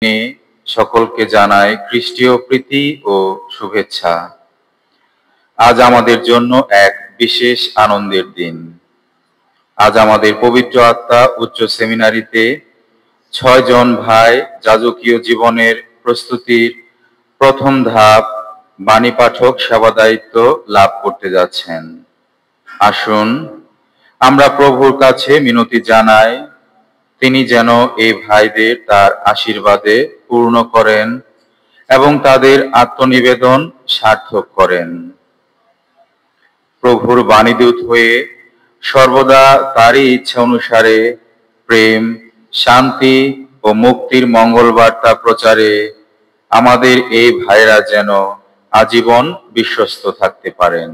দিনে সকলকে জানাই খ্রিস্টীয় প্রীতি ও শুভেচ্ছা। আজ আমাদের জন্য এক বিশেষ আনন্দের দিন। আজ আমাদের পবিত্র আত্মা উচ্চ সেমিনারিতে 6 জন ভাই যাজকীয় জীবনের প্রস্তুতির প্রথম ধাপ বাণী পাঠক সেবা দায়িত্ব লাভ করতে যাচ্ছেন। আসুন আমরা প্রভুর কাছে মিনতি জানাই, তিনি যেন এই ভাইদের তার আশীর্বাদে পূর্ণ করেন এবং তাদের আত্মনিবেদন সার্থক করেন। প্রভুর বাণীদূত হয়ে সর্বদা তারই ইচ্ছা অনুসারে প্রেম, শান্তি ও মুক্তির মঙ্গল বার্তা প্রচারে আমাদের এই ভাইরা যেন আজীবন বিশ্বস্ত থাকতে পারেন।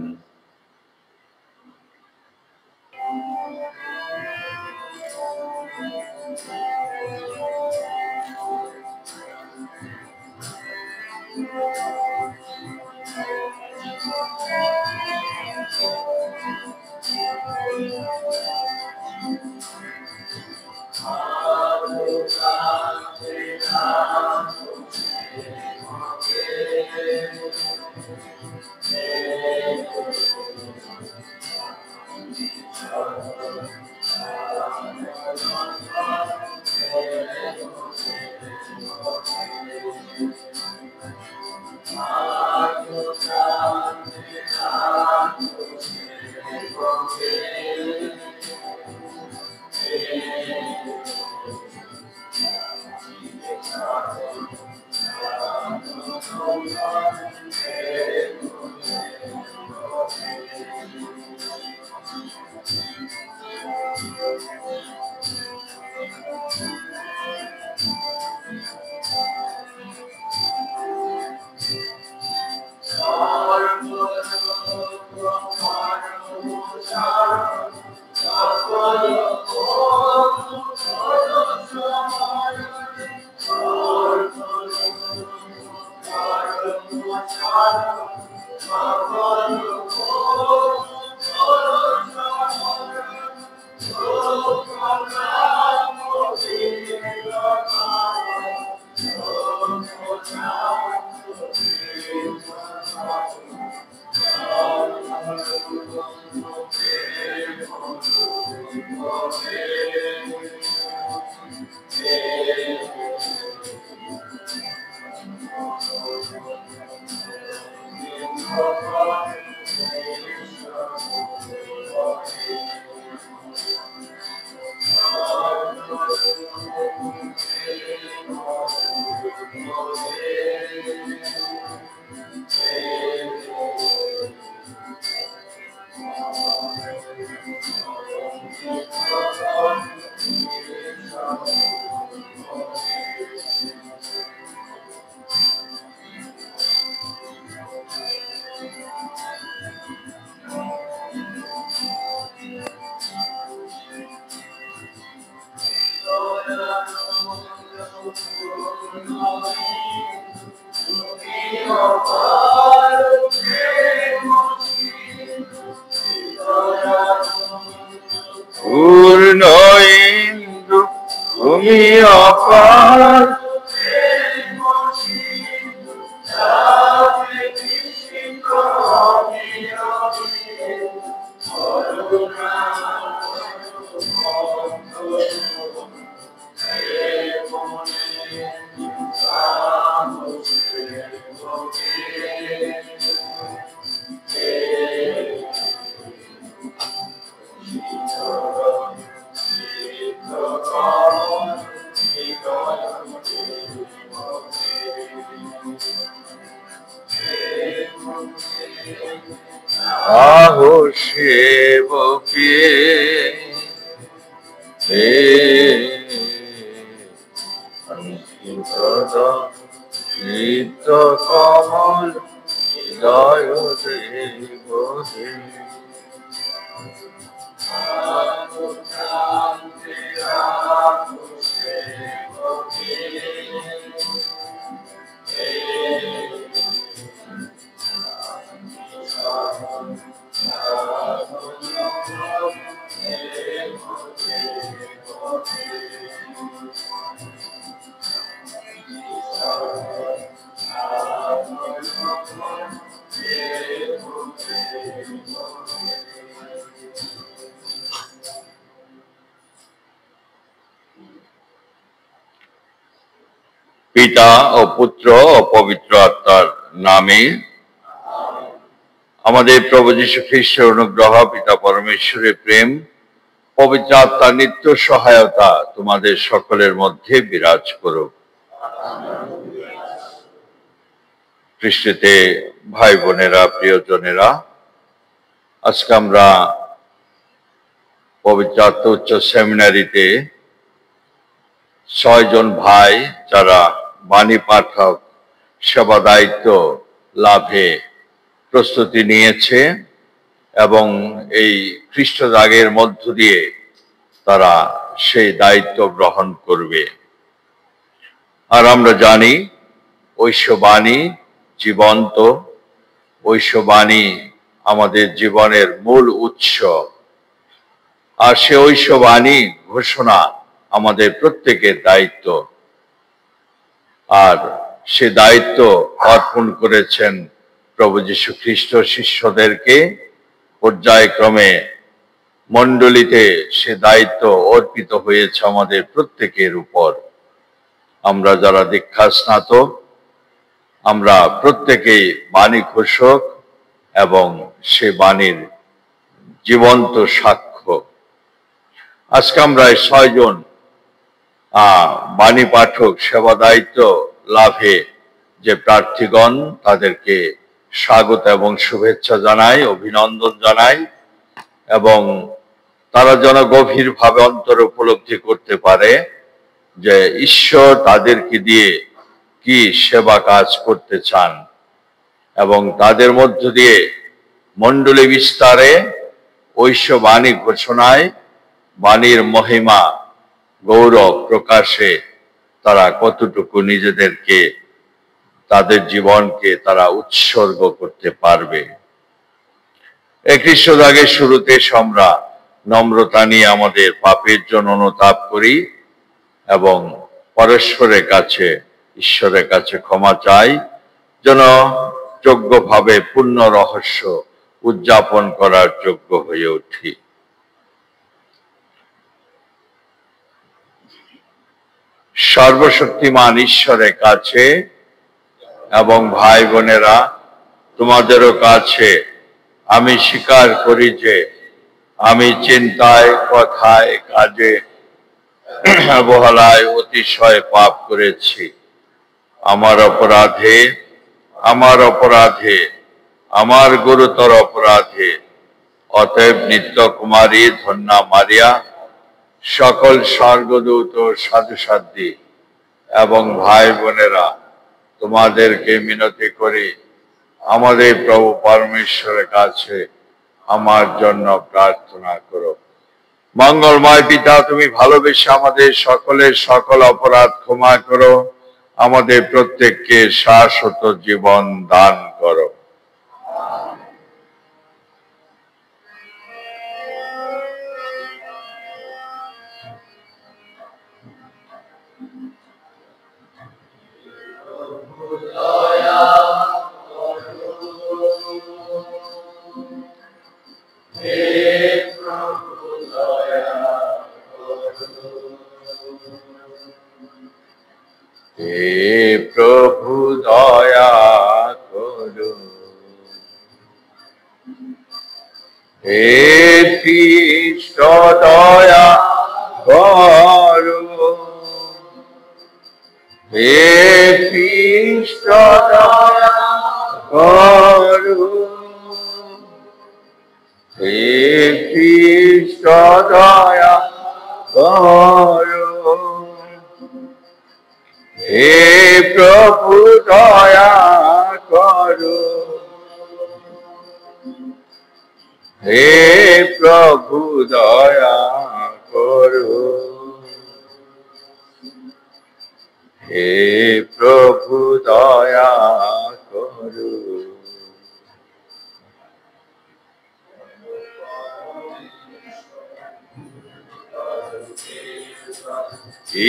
পূর্ণ ইন্দু তুমি অপার, আহো সেবকে চিত্ত কমল হৃদয় দেব পিতা ও পুত্র ও পবিত্র আত্মার নামে। আমাদের প্রভু যীশু খ্রিস্টের অনুগ্রহ, পিতা পরমেশ্বরের প্রেম, পবিত্র আত্মার নিত্য সহায়তা তোমাদের সকলের মধ্যে বিরাজ করুক। খ্রিস্টেতে ভাই বোনেরা, প্রিয়জনেরা, আজকে আমরা পবিত্র আত্মা উচ্চ সেমিনারিতে 6 জন ভাই যারা বাণী পাঠক সেবা দায়িত্ব লাভে প্রস্তুতি নিয়েছে এবং এই খ্রিস্টদাগের মধ্য দিয়ে তারা সেই দায়িত্ব গ্রহণ করবে। আর আমরা জানি ঐশ্ববাণী জীবন্ত, ঐশ্ববাণী আমাদের জীবনের মূল উৎস, আর সে ঐশ্ববাণী ঘোষণা আমাদের প্রত্যেকের দায়িত্ব। আর সে দায়িত্ব অর্পণ করেছেন প্রভু যীশু খ্রিস্ট শিষ্যদেরকে। পর্যায়ক্রমে মণ্ডলীতে সে দায়িত্ব অর্পিত হয়েছে আমাদের প্রত্যেকের উপর। আমরা যারা দীক্ষা স্নাতক, আমরা প্রত্যেকেই বাণী ঘোষক এবং সে বাণীর জীবন্ত সাক্ষ্য। আজকে আমরা 6 জন বাণী পাঠক সেবা দায়িত্ব লাভে যে প্রার্থীগণ, তাদেরকে স্বাগত এবং শুভেচ্ছা জানাই, অভিনন্দন জানাই, এবং তারা যেন গভীরভাবে অন্তর উপলব্ধি করতে পারে যে ঈশ্বর তাদেরকে দিয়ে কি সেবা কাজ করতে চান এবং তাদের মধ্য দিয়ে মণ্ডলী বিস্তারে, ঐশ্ববাণী ঘোষণায়, বাণীর মহিমা গৌরব প্রকাশে তারা কতটুকু নিজেদেরকে, তাদের জীবনকে তারা উৎসর্গ করতে পারবে। এই খ্রিস্টদাগের শুরুতে আমরা নম্রতা নিয়ে আমাদের পাপের জন্য অনুতাপ করি এবং পরস্পরের কাছে, ঈশ্বরের কাছে ক্ষমা চাই, যেন যোগ্যভাবে পূর্ণ রহস্য উদযাপন করার যোগ্য হয়ে উঠি। সর্বশক্তিমান ঈশ্বরের কাছে এবং ভাই বোনেরা, তোমাদেরও কাছে আমি স্বীকার করি যে আমি চিন্তায়, কথায়, কাজে, অবহেলায় অতিশয় পাপ করেছি। আমার অপরাধে, আমার গুরুতর অপরাধে। অতএব নিত্য কুমারী ধন্যা মারিয়া, সকল স্বর্গদূত ও সাধুসাধ্বী এবং ভাই বোনেরা, তোমাদেরকে মিনতি করি আমাদের প্রভু পরমেশ্বরের কাছে আমার জন্য প্রার্থনা করো। মঙ্গলময় পিতা, তুমি ভালোবেসে আমাদের সকলের সকল অপরাধ ক্ষমা করো, আমাদের প্রত্যেককে শাশ্বত জীবন দান করো। হে প্রভু দয়া করো, হে খ্রিস্ট দয়া করো, হে খ্রিস্ট দয়া করো, হে খ্রিস্ট দয়া করো, হে প্রভু দয়া করো, হে প্রভু দয়া করো, হে প্রভু দয়া করো।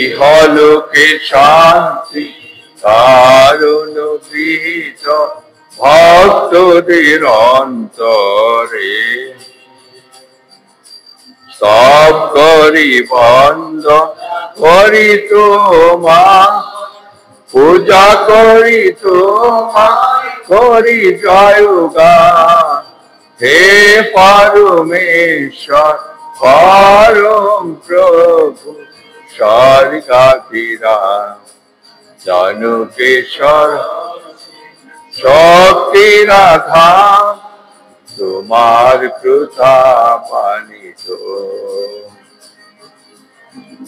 ইহলোকে শান্তি কারণ গৃহীত ভক্তদের অন্তরে, সব করি বন্ধ করি তোমা পূজা করি তোমায়, করি জয়গান। হে পরমেশ্বর পরম প্রভু, স্বর্গাধিরা জনকেশ্বর শক্তির ধাম, তোমার কৃপা পানিত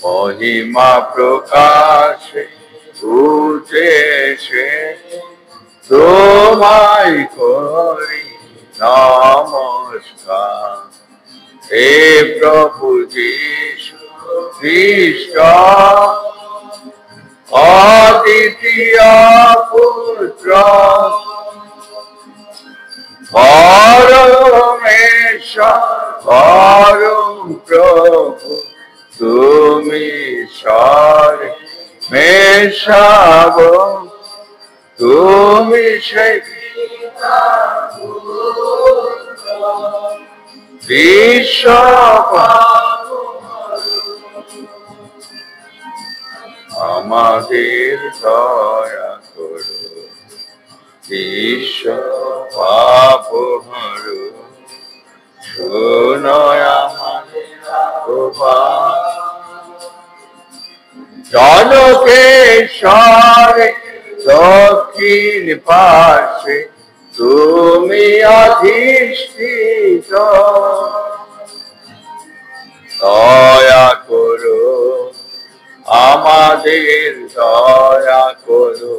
মহিমা প্রকাশে উঠেছে, তোমায় করি নমস্কার। হে প্রভু যীশু খ্রিস্ট, অদ্বিতীয় পুত্র পরমেশ্বর পরম প্রভু, তুমি ঈশ্বরে মেশাব, তুমি সেই বিশ্ব আমাদের দয়া করো, বিশ্ব পাপ হরো, শোনো আমাদের আহ্বান। জনকেশ্বরে দক্ষিণ পার্শ্বে তুমি অধিষ্ঠিত, দয়া করো আমাদের, দয়া করো,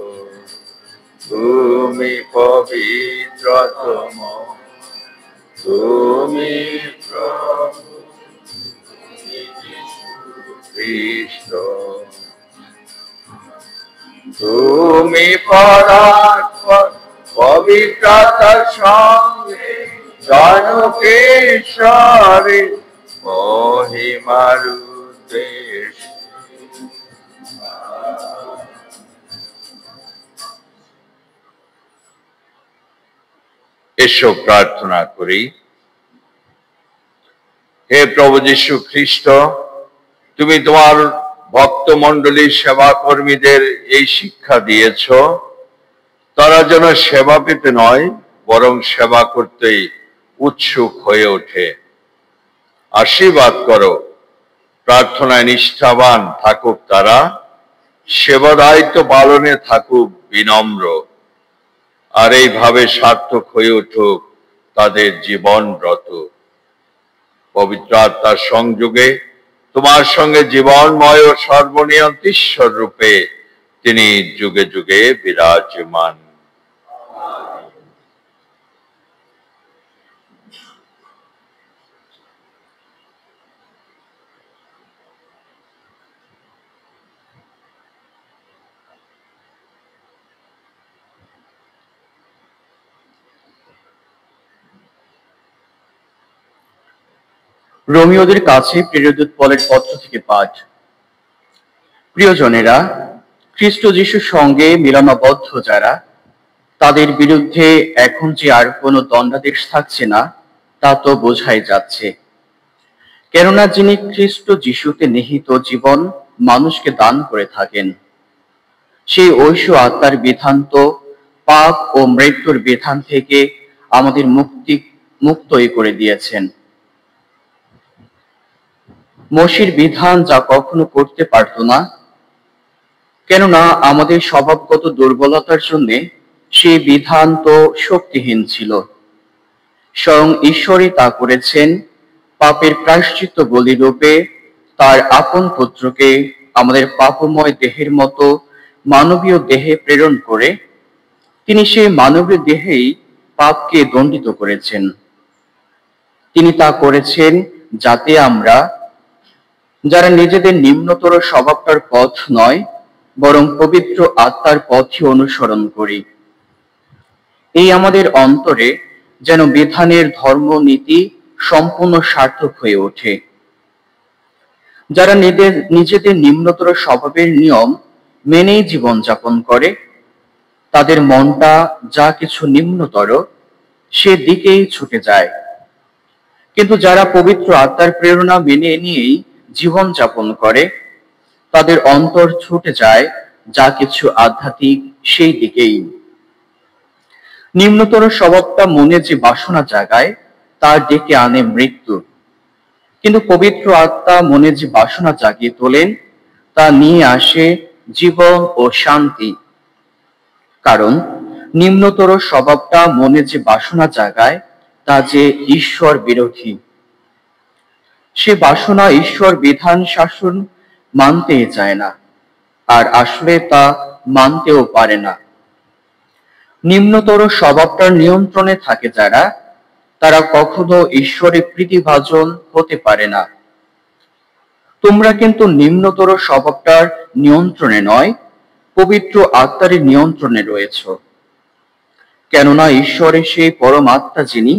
তুমি পবিত্রতম, তুমি প্রভু খ্রিস্ট, তুমি পরাৎপর পবিত্রতার সঙ্গে জনকেশ্বরে মহিমার উদ্দেশ্য। এসো প্রার্থনা করি। হে প্রভু যীশু খ্রিস্ট, তুমি তোমার ভক্ত মণ্ডলীর সেবা কর্মীদের এই শিক্ষা দিয়েছ, তারা যেন সেবা পেতে নয় বরং সেবা করতেই উৎসুক হয়ে ওঠে। আশীর্বাদ করো, প্রার্থনায় নিষ্ঠাবান থাকুক তারা, সেবা দায়িত্ব পালনে থাকুক বিনম্র, আর এইভাবে সার্থক হয়ে উঠুক তাদের জীবন ব্রত। পবিত্র আত্মার সংযোগে তোমার সঙ্গে জীবনময় ও সর্বনিয়ন্ত্র ঈশ্বর রূপে তিনি যুগে যুগে বিরাজমান। রোমিওদের কাছে প্রেরিত পলের পত্র থেকে পাঠ। প্রিয়জনেরা, খ্রিস্ট যিশুর সঙ্গে মিলনাবদ্ধ যারা, তাদের বিরুদ্ধে এখন যে আর কোনো দণ্ডাদেশ থাকছে না তা তো বোঝাই যাচ্ছে। কেননা যিনি খ্রিস্ট যিশুতে নিহিত জীবন মানুষকে দান করে থাকেন, সেই ঐশ্ব আত্মার বিধান তো পাপ ও মৃত্যুর বিধান থেকে আমাদের মুক্তই করে দিয়েছেন। মসির বিধান যা কখনো করতে পারত না, কেননা আমাদের স্বভাবগত দুর্বলতার জন্য সেই বিধান তো শক্তিহীন ছিল। স্বয়ং ঈশ্বরই তা করেছেন, পাপের প্রায়শ্চিত্ত বলি রূপে তার আপন পুত্রকে আমাদের পাপময় দেহের মতো মানবীয় দেহে প্রেরণ করে তিনি সেই মানবীয় দেহেই পাপকে দণ্ডিত করেছেন। তিনি তা করেছেন যাতে আমরা, যারা নিজেদের নিম্নতর স্বভাবটার পথ নয় বরং পবিত্র আত্মার পথই অনুসরণ করি, এই আমাদের অন্তরে যেন বিধানের ধর্ম নীতি সম্পূর্ণ সার্থক হয়ে ওঠে। যারা নিজেদের নিম্নতর স্বভাবের নিয়ম মেনেই জীবনযাপন করে, তাদের মনটা যা কিছু নিম্নতর সে দিকেই ছুটে যায়। কিন্তু যারা পবিত্র আত্মার প্রেরণা মেনে নিয়েই জীবনযাপন করে, তাদের অন্তর ছুটে যায় যা কিছু আধ্যাত্মিক সেই দিকেই। নিম্নতর স্বভাবটা মনে যে বাসনা জাগায় তার ডেকে আনে মৃত্যু, কিন্তু পবিত্র আত্মা মনে যে বাসনা জাগিয়ে তোলেন তা নিয়ে আসে জীবন ও শান্তি। কারণ নিম্নতর স্বভাবটা মনে যে বাসনা জাগায় তা যে ঈশ্বর বিরোধী। সে বাসনা ঈশ্বর বিধান শাসন মানতে চায় না, আর আসলে তা মানতেও পারে না। নিম্নতর স্বভাবটার নিয়ন্ত্রণে থাকে যারা, তারা কখনো ঈশ্বরের প্রীতিভাজন হতে পারে না। তোমরা কিন্তু নিম্নতর স্বভাবটার নিয়ন্ত্রণে নয়, পবিত্র আত্মার নিয়ন্ত্রণে রয়েছ। কেননা ঈশ্বরের সেই পরম আত্মা যিনি,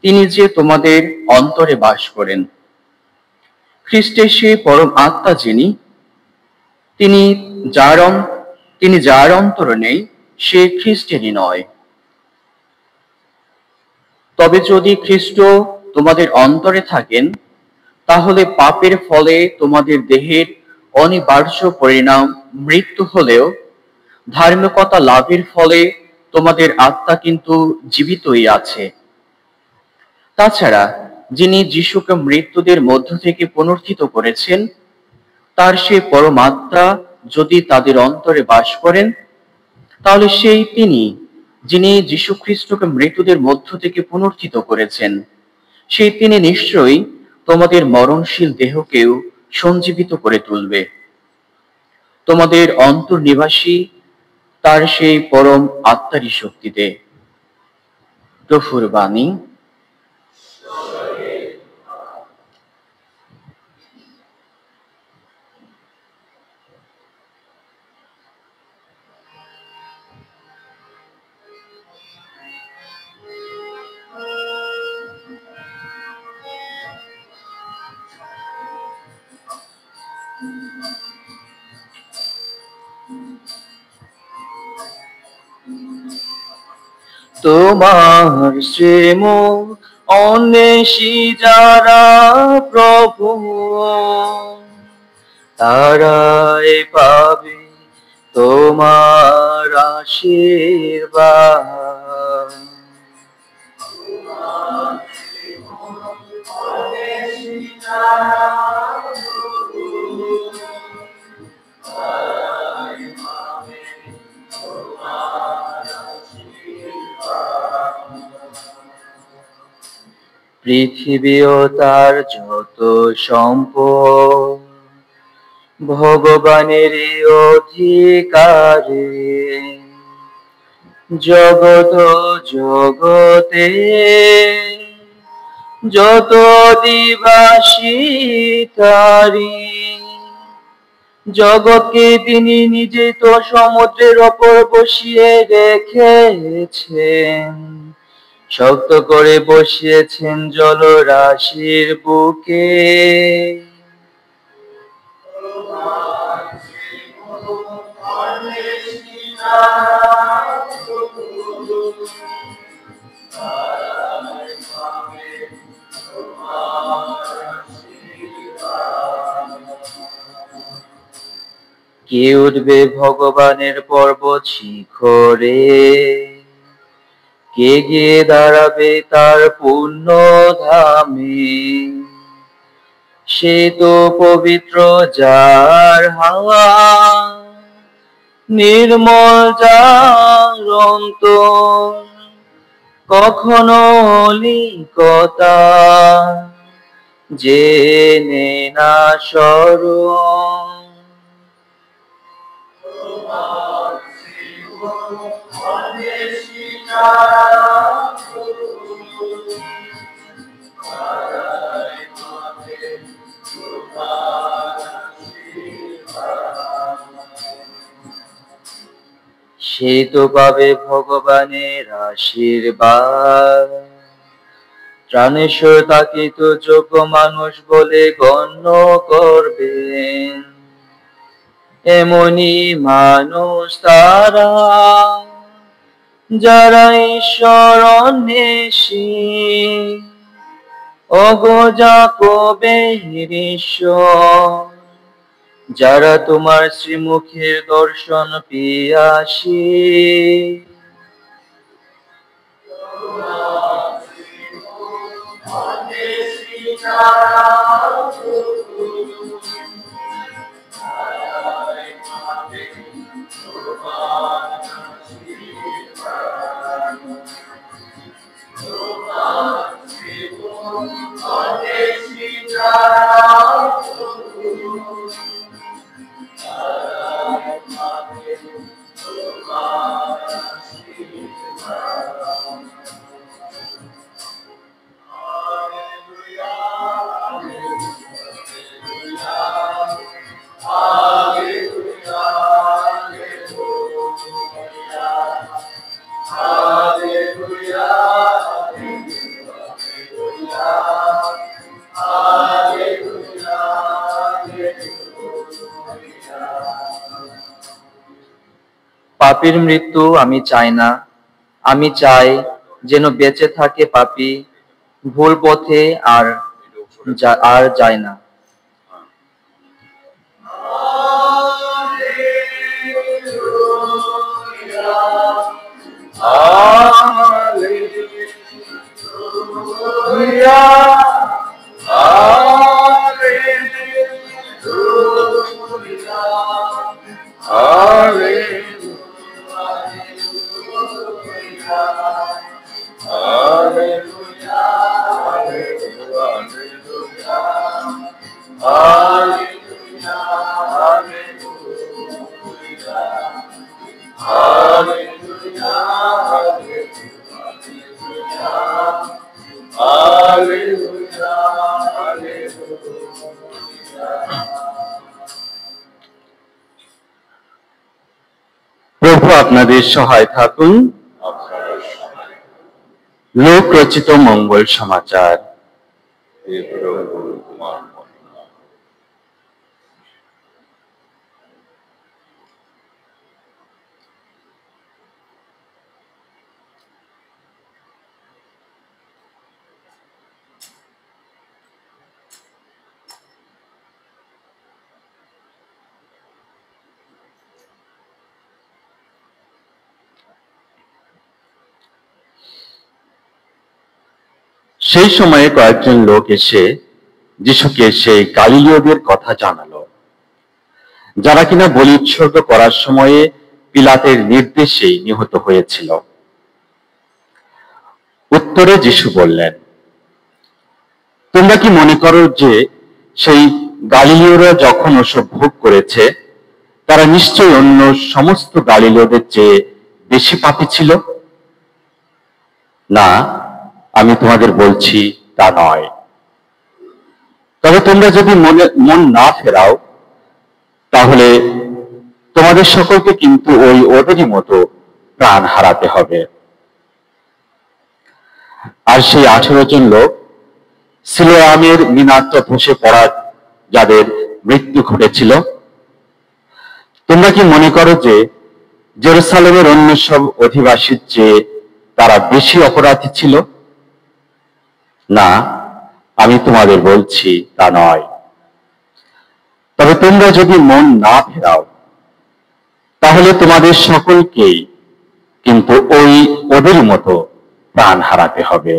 তিনি যে তোমাদের অন্তরে বাস করেন। খ্রিস্টের সেই পরম আত্মা যিনি, তিনি যার অন্তরে নেই সে খ্রিস্টেরই নয়। তবে যদি খ্রিস্ট তোমাদের অন্তরে থাকেন, তাহলে পাপের ফলে তোমাদের দেহের অনিবার্য পরিণাম মৃত্যু হলেও ধার্মিকতা লাভের ফলে তোমাদের আত্মা কিন্তু জীবিতই আছে। তাছাড়া যিনি যিশুকে মৃত্যুদের মধ্য থেকে পুনরুত্থিত করেছেন, তার সেই পরম আত্মা যদি তাদের অন্তরে বাস করেন, তাহলে সেই তিনি যিনি যীশু খ্রিস্টকে মৃত্যুদের মধ্য থেকে পুনরুত্থিত করেছেন, সেই তিনি নিশ্চয়ই তোমাদের মরণশীল দেহকেও সঞ্জীবিত করে তুলবে। তোমাদের অন্তর্নিবাসী তার সেই পরম আত্মারই শক্তিতে। প্রভুর বাণী। তোমার শ্রীম অন্বেষী যারা প্রভু, তারাই পাবে তোমার আশীর্বাদ। পৃথিবী ও তার যত সম্পদ ভগবানেরই অধিকারে, জগত জগতে যত দিবাসী তারি। জগৎকে তিনি নিজে তো সমুদ্রের ওপর বসিয়ে রেখেছেন, শক্ত করে বসিয়েছেন জলরাশির বুকে। কে উঠবে ভগবানের পর্বত শিখরে, কে গিয়ে দাঁড়াবে তার পুণ্য ধামে। সে তো পবিত্র যার হাওয়া নির্মল যার অন্তর, কখনো লিকতা জেনে না শরণ। সে তো পাবে ভগবানের আশীর্বাদ। প্রাণেশ্বর তাকে তো যোগ্য মানুষ বলে গণ্য করবেন। এমনই মানুষ তারা যারা ঈশ্বর অন্বেষী, ওগো যাকোবের ঈশ্বর যারা তোমার শ্রীমুখের দর্শন পিয়াসী। পাপীর মৃত্যু আমি চাই না, আমি চাই যেন বেঁচে থাকে পাপী, ভুল পথে আর যায় না। প্রভু আপনাদের সহায় থাকুন। লোক রচিত মঙ্গল সমাচার। সেই সময়ে কয়েকজন লোক এসে যিশুকে সেই গালিলীয়দের কথা জানালো, যারা কিনা বলি উৎসর্গ করার সময়ে পিলাতের নির্দেশেই নিহত হয়েছিল। উত্তরে যিশু বললেন, তোমরা কি মনে করো যে সেই গালিলীয়রা যখন ওসব ভোগ করেছে তারা নিশ্চয়ই অন্য সমস্ত গালিলীয়দের চেয়ে বেশি পাপী ছিল? না, আমি তোমাদের বলছি তা নয়। তবে তোমরা যদি মন না ফেরাও তাহলে তোমাদের সকলকে কিন্তু ওদেরই মতো প্রাণ হারাতে হবে। আর সেই 18 জন লোক সিলোয়ামের মিনারটা ধসে পড়া যাদের মৃত্যু ঘটেছিল, তোমরা কি মনে করো যে জেরুসালেমের অন্য সব অধিবাসীর চেয়ে তারা বেশি অপরাধী ছিল? না, আমি তোমাদের বলছি তা নয়। তবে তোমরা যদি মন না ফেরাও তাহলে তোমাদের সকলকেই কিন্তু ওদের মতো প্রাণ হারাতে হবে।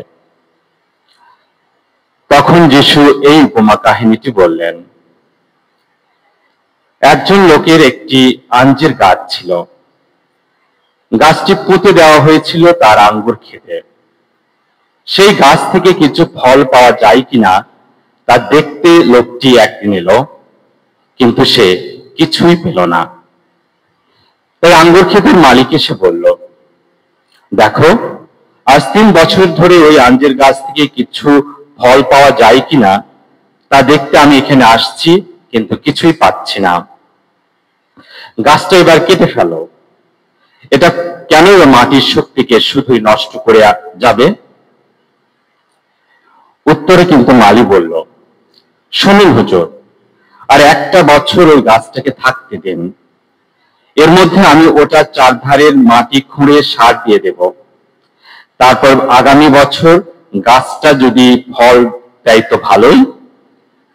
তখন যিশু এই উপমা কাহিনীটি বললেন। একজন লোকের একটি আঞ্জির গাছ ছিল। গাছটি পুঁতে দেওয়া হয়েছিল তার আঙ্গুর খেতে। সেই গাছ থেকে কিছু ফল পাওয়া যায় কিনা তা দেখতে লোকটি একদিন এলো, কিন্তু সে কিছুই পেল না। তাই আঙ্গুর ক্ষেতের মালিক এসে বলল, দেখো, আজ 3 বছর ধরে ওই আঞ্জির গাছ থেকে কিছু ফল পাওয়া যায় কিনা তা দেখতে আমি এখানে আসছি, কিন্তু কিছুই পাচ্ছি না। গাছটা এবার কেটে ফেলো। এটা কেন মাটির শক্তিকে শুধুই নষ্ট করে যাবে? উত্তরে কিন্তু মালি বলল, শুনুন হুজুর, আর 1টা বছর ওই গাছটাকে থাকতে দিন। এর মধ্যে আমি ওটার চারধারের মাটি খুঁড়ে সার দিয়ে দেব। তারপর আগামী বছর গাছটা যদি ফল দেয় তো ভালোই,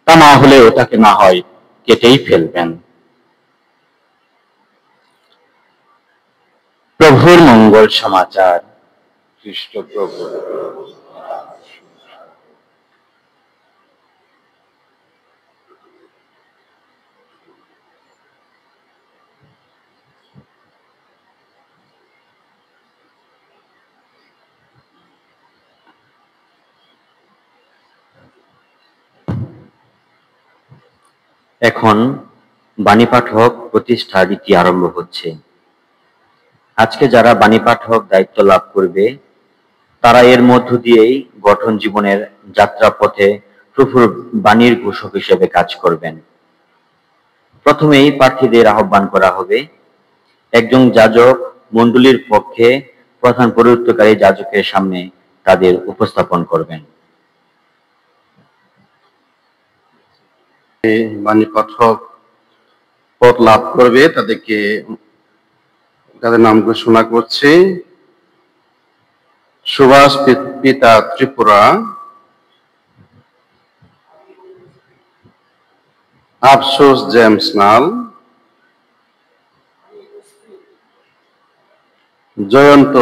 তা না হলে ওটাকে না হয় কেটেই ফেলবেন। প্রভুর মঙ্গল সমাচার। খ্রিস্ট প্রভু। এখন বাণী পাঠক প্রতিষ্ঠা রীতি আরম্ভ হচ্ছে। আজকে যারা বাণী পাঠক দায়িত্ব লাভ করবে তারা এর মধ্য দিয়েই গঠন জীবনের যাত্রাপথে প্রভুর বাণীর ঘোষক হিসেবে কাজ করবেন। প্রথমেই প্রার্থীদের আহ্বান করা হবে। একজন যাজক মণ্ডলীর পক্ষে প্রধান পৌরোহিত্যকারী যাজকের সামনে তাদের উপস্থাপন করবেন। বাণী পাঠক পদ লাভ করবে তাদের নাম ঘোষণা করছে। সুভাষ পিতা ত্রিপুরা, আফসোস জেমস নাল, জয়ন্ত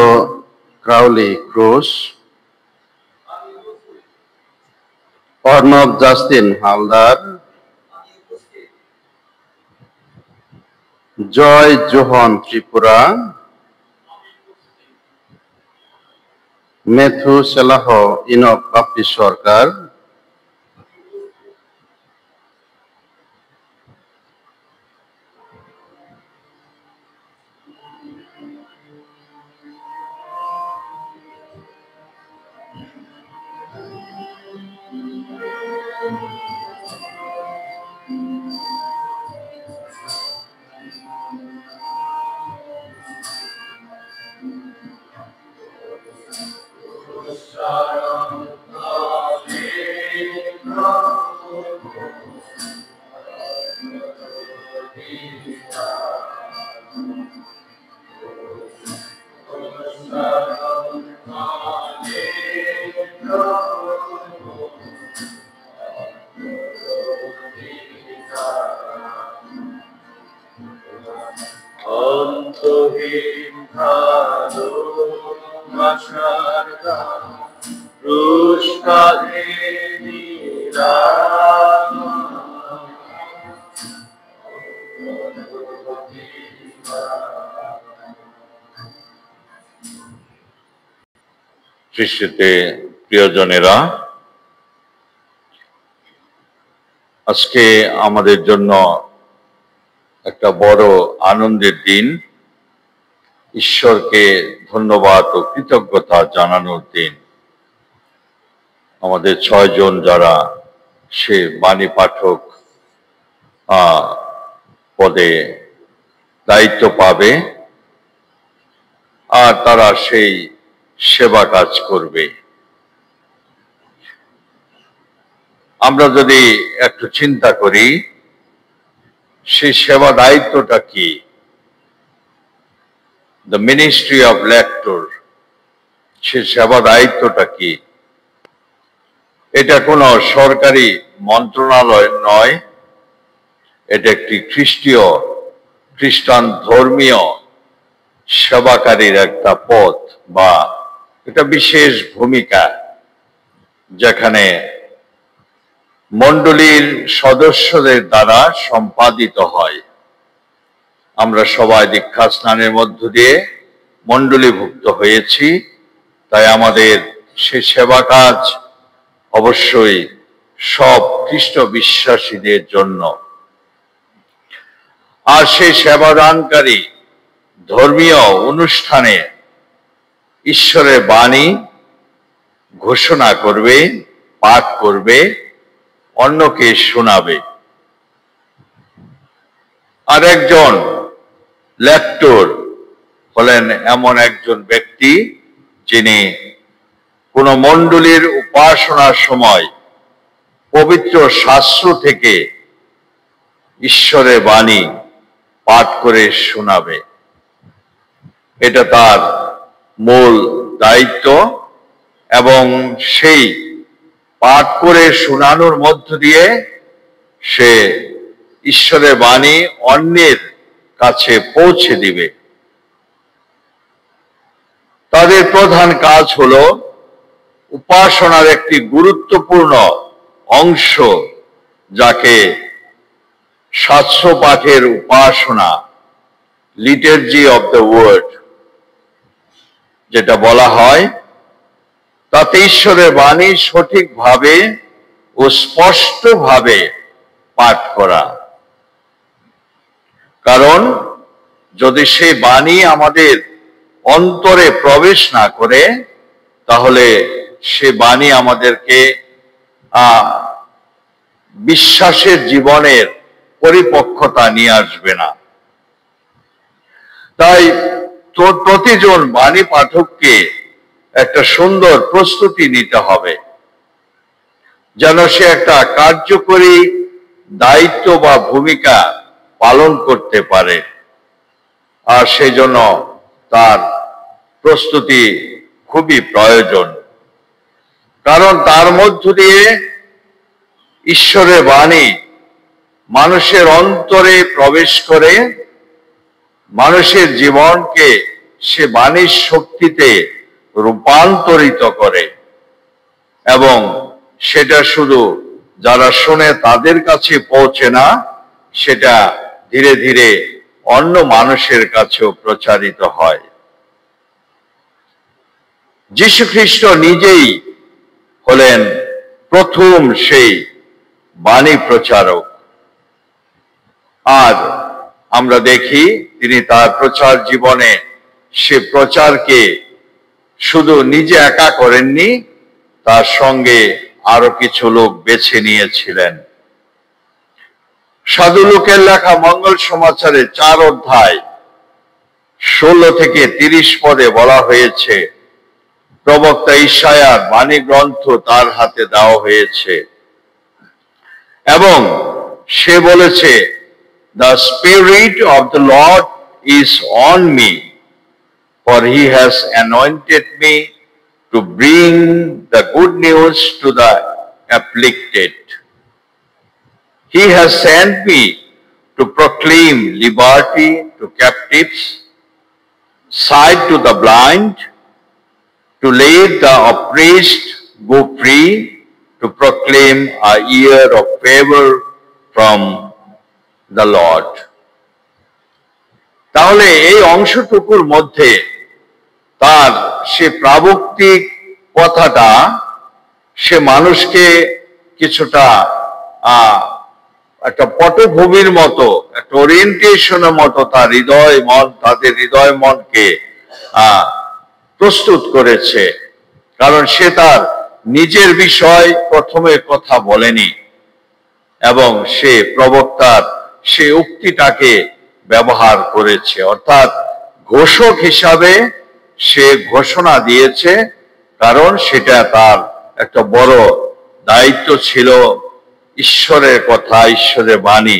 ক্রাউলি ক্রুশ, অর্ণব জাস্টিন হালদার, জয় জোহন ত্রিপুরা, মেথু সেলাহ ইনক বাপ্পি সরকার, খ্রিস্টে প্রিয়জনেরা, আজকে আমাদের জন্য একটা বড় আনন্দের দিন, ঈশ্বরকে ধন্যবাদ ও কৃতজ্ঞতা জানানোর দিন। আমাদের 6 জন যারা সে বাণী পাঠক পদে দায়িত্ব পাবে আর তারা সেই সেবা কাজ করবে। আমরা যদি একটু চিন্তা করি সেই সেবা দায়িত্বটা কি, দ্য মিনিস্ট্রি অফ লেক্টর, সে সেবা দায়িত্বটা কি? এটা কোনো সরকারি মন্ত্রণালয় নয়, এটা একটি খ্রিস্টান ধর্মীয় সেবাকারীর একটা পদ বা এটা বিশেষ ভূমিকা, যেখানে মণ্ডলীর সদস্যদের দ্বারা সম্পাদিত হয়। আমরা সবাই দীক্ষা স্নানের মধ্য দিয়ে মণ্ডলীভুক্ত হয়েছি, তাই আমাদের সে সেবা কাজ অবশ্যই সব খ্রিস্ট বিশ্বাসীদের জন্য। আর সেই সেবাদানকারী ধর্মীয় অনুষ্ঠানে ঈশ্বরের বাণী ঘোষণা করবে, পাঠ করবে, অন্যকে শোনাবে। আর একজন লেক্টর হলেন এমন একজন ব্যক্তি যিনি কোন মণ্ডলীর উপাসনার সময় পবিত্র শাস্ত্র থেকে ঈশ্বরের বাণী পাঠ করে শোনাবে। এটা তার মূল দায়িত্ব এবং সেই পাঠ করে শোনানোর মধ্য দিয়ে সে ঈশ্বরের বাণী অন্যের কাছে পৌঁছে দিবে। তাদের প্রধান কাজ হলো উপাসনার একটি গুরুত্বপূর্ণ অংশ, যাকে শাস্ত্র পাঠের উপাসনা, লিটার্জি অব দ্য ওয়ার্ড যেটা বলা হয়, তাতে ঈশ্বরের বাণী সঠিকভাবে ও স্পষ্টভাবে পাঠ করা। কারণ যদি সেই বাণী আমাদের অন্তরে প্রবেশ না করে, তাহলে সে বাণী আমাদেরকে বিশ্বাসের জীবনের পরিপক্কতা নিয়ে আসবে না। তাই প্রতিজন বাণী পাঠককে একটা সুন্দর প্রস্তুতি নিতে হবে, যেন সে একটা কার্যকরী দায়িত্ব বা ভূমিকা পালন করতে পারে। আর সেই জন্য তার প্রস্তুতি খুবই প্রয়োজন, কারণ তার মধ্য দিয়ে ঈশ্বরের বাণী মানুষের অন্তরে প্রবেশ করে, মানুষের জীবনকে সে বাণীর শক্তিতে রূপান্তরিত করে, এবং সেটা শুধু যারা শোনে তাদের কাছে পৌঁছে না, সেটা ধীরে ধীরে অন্য মানুষের কাছেও প্রচারিত হয়। যীশু খ্রিস্ট নিজেই হলেন প্রথম সেই বাণী প্রচারক। আর আমরা দেখি তিনি তার প্রচার জীবনে সে প্রচারকে শুধু নিজে একা করেননি, তার সঙ্গে আরো কিছু লোক বেছে নিয়েছিলেন। সাধু লূকের লেখা মঙ্গল সমাচারে 4 অধ্যায় 16 থেকে 30 পদে বলা হয়েছে, প্রবক্তা ইসায়ার বাণী গ্রন্থ তার হাতে দেওয়া হয়েছে এবং সে বলেছে, The Spirit of the Lord is on me, for he has anointed me to bring the good news to the afflicted. He has sent me to proclaim liberty to captives, sight to the blind, to let the oppressed go free, to proclaim a year of favor from the Lord. তাহলে এই অংশটুকুর মধ্যে তার সে প্রাবক্তিক কথাটা সে মানুষকে কিছুটা একটা পটভূমির মতো, একটা ওরিয়েন্টেশনের মতো তার হৃদয় মন, তাদের হৃদয় মনকে প্রস্তুত করেছে। কারণ সে তার নিজের বিষয় প্রথমে কথা বলেনি, এবং সে প্রবক্তার সে উক্তিটাকে ব্যবহার করেছে, অর্থাৎ ঘোষক হিসাবে সে ঘোষণা দিয়েছে, কারণ সেটা তার একটা বড় দায়িত্ব ছিল, ঈশ্বরের কথা, ঈশ্বরের বাণী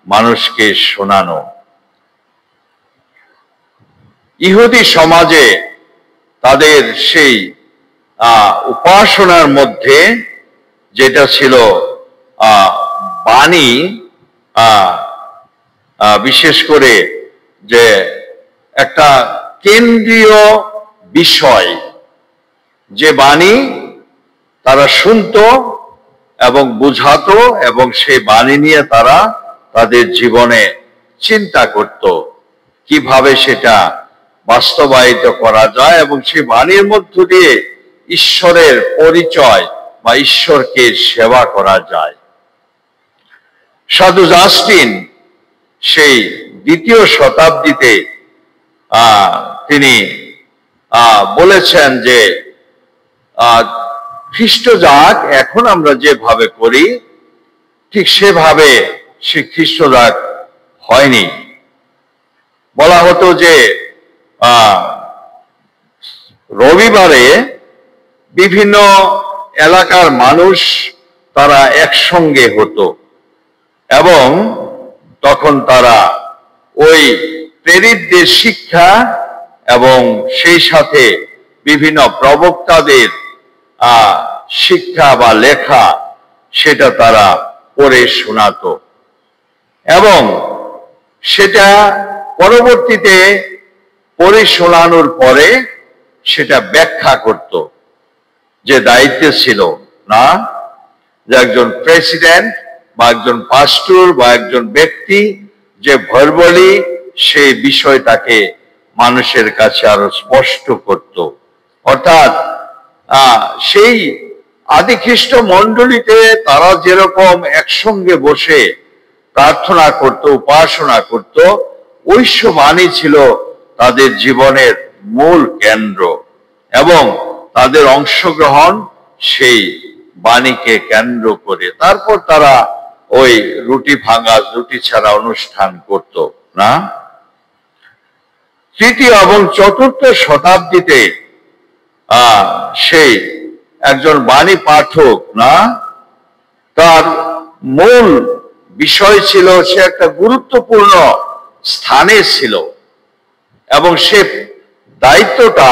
মানুষকে শোনানো। ইহুদি সমাজে তাদের সেই উপাসনার মধ্যে যেটা ছিল বাণী, বিশেষ করে যে একটা কেন্দ্রীয় বিষয়, যে বাণী তারা শুনতো এবং বুঝাতো, এবং সেই বাণী নিয়ে তারা তাদের জীবনে চিন্তা করত কিভাবে সেটা বাস্তবায়িত করা যায়, এবং সেই বাণীর মধ্য দিয়ে ঈশ্বরের পরিচয় বা ঈশ্বরকে সেবা করা যায়। সাধু জাস্টিন সেই 2য় শতাব্দীতে তিনি বলেছেন যে খ্রিস্ট জাগ এখন আমরা যেভাবে করি ঠিক সেভাবে সে খ্রিস্ট জাগ হয়নি। বলা হতো যে রবিবারে বিভিন্ন এলাকার মানুষ তারা একসঙ্গে হতো, এবং তখন তারা ওই প্রেরিতদের শিক্ষা এবং সেই সাথে বিভিন্ন প্রবক্তাদের শিক্ষা বা লেখা সেটা তারা পড়ে শোনাতো, এবং সেটা পরবর্তীতে পড়ে শোনানোর পরে সেটা ব্যাখ্যা করত, যে দায়িত্বে ছিল, না যে একজন প্রেসিডেন্ট বা একজন পাস্টর বা একজন ব্যক্তি যে ভার্বালি সেই বিষয়টাকে মানুষের কাছে আরো স্পষ্ট করত। অর্থাৎ সেই আদি খ্রিস্ট মণ্ডলীতে তারা যেরকম একসঙ্গে বসে প্রার্থনা করত, উপাসনা করত, ঐশ্য বাণী ছিল তাদের জীবনের মূল কেন্দ্র, এবং তাদের অংশগ্রহণ সেই বাণীকে কেন্দ্র করে। তারপর তারা ওই রুটি ভাঙা, রুটি ছাড়া অনুষ্ঠান করত, না? তৃতীয় এবং চতুর্থ শতাব্দীতে সেই একজন বাণী পাঠক, না, তার মূল বিষয় ছিল, সে একটা গুরুত্বপূর্ণ স্থানে ছিল এবং সে দায়িত্বটা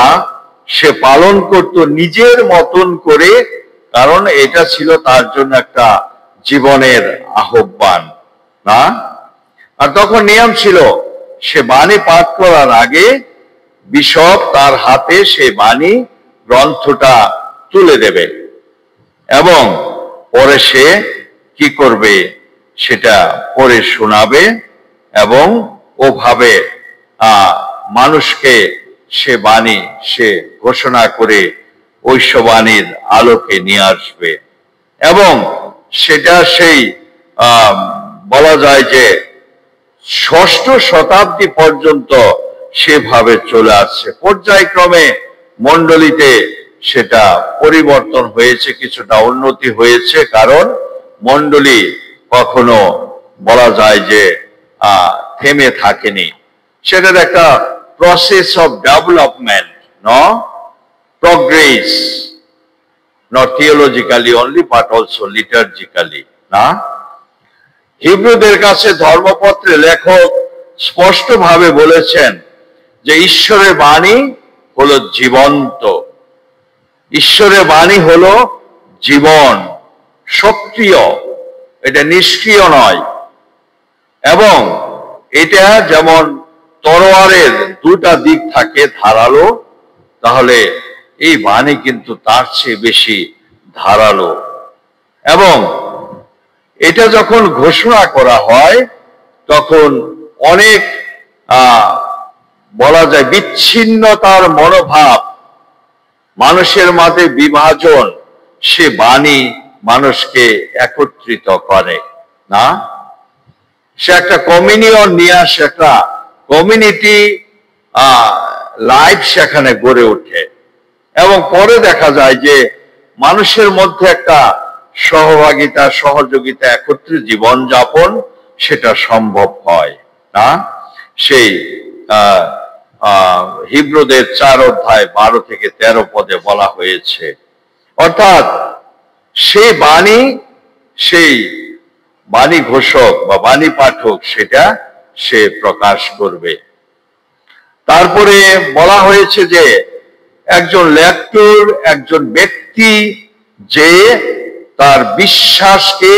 সে পালন করত নিজের মতন করে, কারণ এটা ছিল তার জন্য একটা জীবনের আহ্বান, না? আর তখন নিয়ম ছিল, সে বাণী পাঠ করার আগে বিশপ তার হাতে সেই বাণী গ্রন্থটা তুলে দেবে এবং পরে সে কি করবে, সেটা পড়ে শোনাবে এবং ওভাবে মানুষকে সে বাণী সে ঘোষণা করে ঐশ্য বাণীর আলোকে নিয়ে আসবে। এবং সেটা সেই বলা যায় যে ষষ্ঠ শতাব্দী পর্যন্ত সেভাবে চলে আসছে। পর্যায়ক্রমে মণ্ডলীতে সেটা পরিবর্তন হয়েছে, কিছুটা উন্নতি হয়েছে, কারণ মণ্ডলী কখনো বলা যায় যে থেমে থাকেনি। সেটার একটা process of development, progress, not theologically only but also liturgically, না? হিব্রুদের কাছে ধর্মপত্রে লেখক স্পষ্টভাবে বলেছেন যে ঈশ্বরের বাণী হলো জীবন্ত, ঈশ্বরের বাণী হলো জীবন, সক্রিয়, এটা নিষ্ক্রিয় নয়। এবং এটা যেমন তরোয়ারের দুটা দিক থাকে ধারালো, তাহলে এই বাণী কিন্তু তার চেয়ে বেশি ধারালো। এবং এটা যখন ঘোষণা করা হয় তখন অনেক বলা যায় বিচ্ছিন্নতার মনোভাব, মানুষের মাঝে বিভাজন, সে বাণী মানুষকে একত্রিত করে, না? সে একটা কমিউনিয়ন নিয়ে আসে, একটা কমিউনিটি লাইফ সেখানে গড়ে ওঠে এবং পরে দেখা যায় যে মানুষের মধ্যে একটা সহভাগিতা, সহযোগিতা, একত্রে জীবনযাপন সেটা সম্ভব হয়, না? সেই হিব্রুদের 4 অধ্যায় 12 থেকে 13 পদে বলা হয়েছে। অর্থাৎ সেই বাণী, সেই বাণী ঘোষক বা বাণী পাঠক সেটা সে প্রকাশ করবে। তারপরে বলা হয়েছে যে একজন লেক্টর, একজন ব্যক্তি যে তার বিশ্বাসকে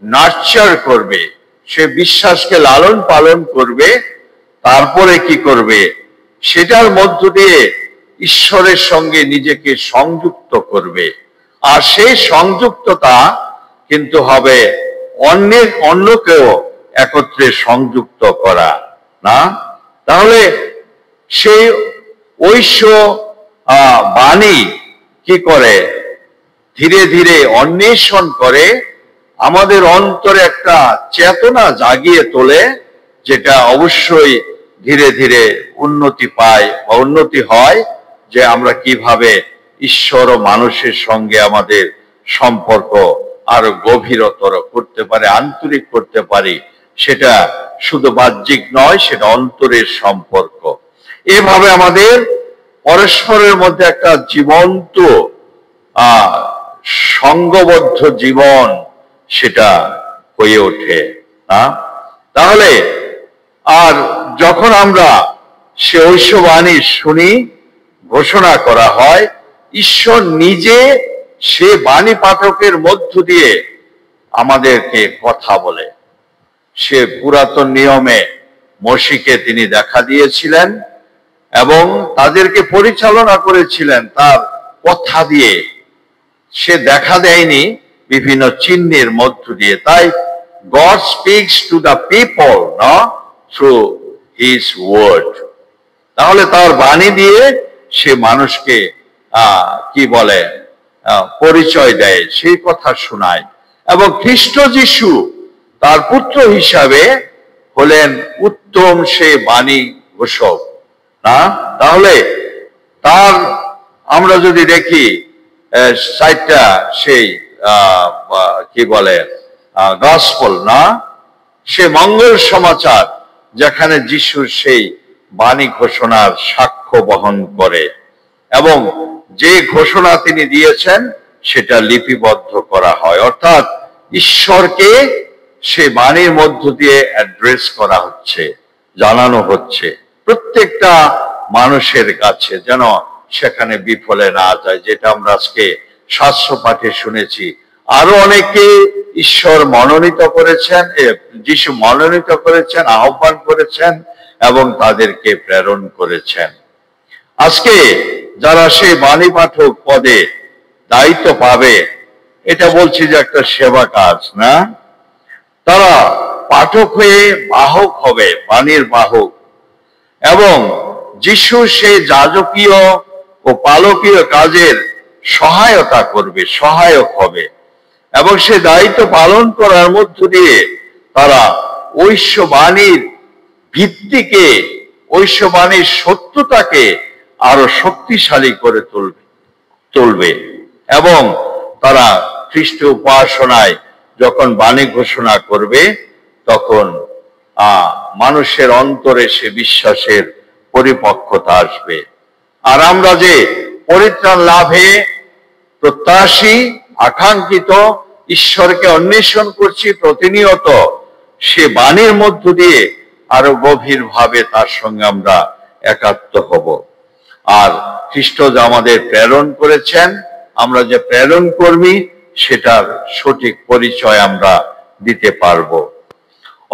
নার্চার করবে, সে বিশ্বাসকে লালন পালন করবে, তারপরে কি করবে, সেটার মধ্য দিয়ে ঈশ্বরের সঙ্গে নিজেকে সংযুক্ত করবে। আর সেই সংযুক্ততা কিন্তু হবে অন্যকেও একত্রে সংযুক্ত করা, না? তাহলে সেই ঐশ্য বাণী কি করে, ধীরে ধীরে অন্বেষণ করে আমাদের অন্তরে একটা চেতনা জাগিয়ে তোলে, যেটা অবশ্যই ধীরে ধীরে উন্নতি পায় বা উন্নতি হয়, যে আমরা কিভাবে ঈশ্বর ও মানুষের সঙ্গে আমাদের সম্পর্ক আরো গভীরতর করতে পারে, আন্তরিক করতে পারি। সেটা শুধু বাহ্যিক নয়, সেটা অন্তরের সম্পর্ক। এভাবে আমাদের পরস্পরের মধ্যে একটা জীবন্ত সঙ্গবদ্ধ জীবন সেটা হয়ে ওঠে, না? তাহলে আর যখন আমরা সে ঐশ্য বাণী শুনি, ঘোষণা করা হয়, ঈশ্বর নিজে সে বাণী পাঠকের মধ্য দিয়ে আমাদেরকে কথা বলে। সে পুরাতন নিয়মে মসিকে তিনি দেখা দিয়েছিলেন এবং তাদেরকে পরিচালনা করেছিলেন তার কথা দিয়ে। সে দেখা দেয়নি বিভিন্ন চিহ্নের মধ্য দিয়ে। তাই God speaks to the people, no, through his word. তাহলে তার বাণী দিয়ে সে মানুষকে কি বলে পরিচয় দেয়, সেই কথা শোনায়। এবং খ্রিস্ট যিশু তার পুত্র হিসাবে হলেন উত্তম সে বাণী ঘোষক না। তাহলে তার আমরা যদি দেখি সাইটটা সেই কি বলে গসপেল না, সে মঙ্গল সমাচার যেখানে যিশুর সেই বাণী ঘোষণার সাক্ষ্য বহন করে এবং যে ঘোষণা তিনি দিয়েছেন সেটা লিপিবদ্ধ করা হয়। অর্থাৎ ঈশ্বরকে সে বাণীর মধ্য দিয়ে অ্যাড্রেস করা হচ্ছে, জানানো হচ্ছে প্রত্যেকটা মানুষের কাছে, যেন সেখানে বিফলে না যায়। যেটা আমরা আজকে শাস্ত্র পাঠে শুনেছি। আরো অনেকে ঈশ্বর মনোনীত করেছেন, যিশু মনোনীত করেছেন, আহ্বান করেছেন এবং তাদেরকে প্রেরণ করেছেন। আজকে যারা সেই বাণী পাঠক পদে দায়িত্ব পাবে, এটা বলছি যে একটা সেবা কাজ না, তারা পাঠক হয়ে বাহক হবে, বাণীর বাহক, এবং যিশু সেই যাজকীয় ও পালকীয় কাজের সহায়তা করবে, সহায়ক হবে এবং সে দায়িত্ব পালন করার মধ্য দিয়ে তারা ঐশ্ববাণীর ভিত্তিকে, ঐশ্ববাণীর সত্যতাকে আরো শক্তিশালী করে তুলবে এবং তারা খ্রিস্ট উপাসনায় যখন বাণী ঘোষণা করবে তখন মানুষের অন্তরে সে বিশ্বাসের পরিপক্কতা আসবে। আর আমরা যে পরিত্রাণ লাভে প্রত্যাশী, আকাঙ্ক্ষিত, ঈশ্বরকে অন্বেষণ করছি প্রতিনিয়ত, সে বাণীর মধ্য দিয়ে আরো গভীর ভাবে তার সঙ্গে আমরা একাত্ম হব। আর খ্রিস্ট যে আমাদের প্রেরণ করেছেন, আমরা যে প্রেরণ কর্মী, সেটার সঠিক পরিচয় আমরা দিতে পারবো।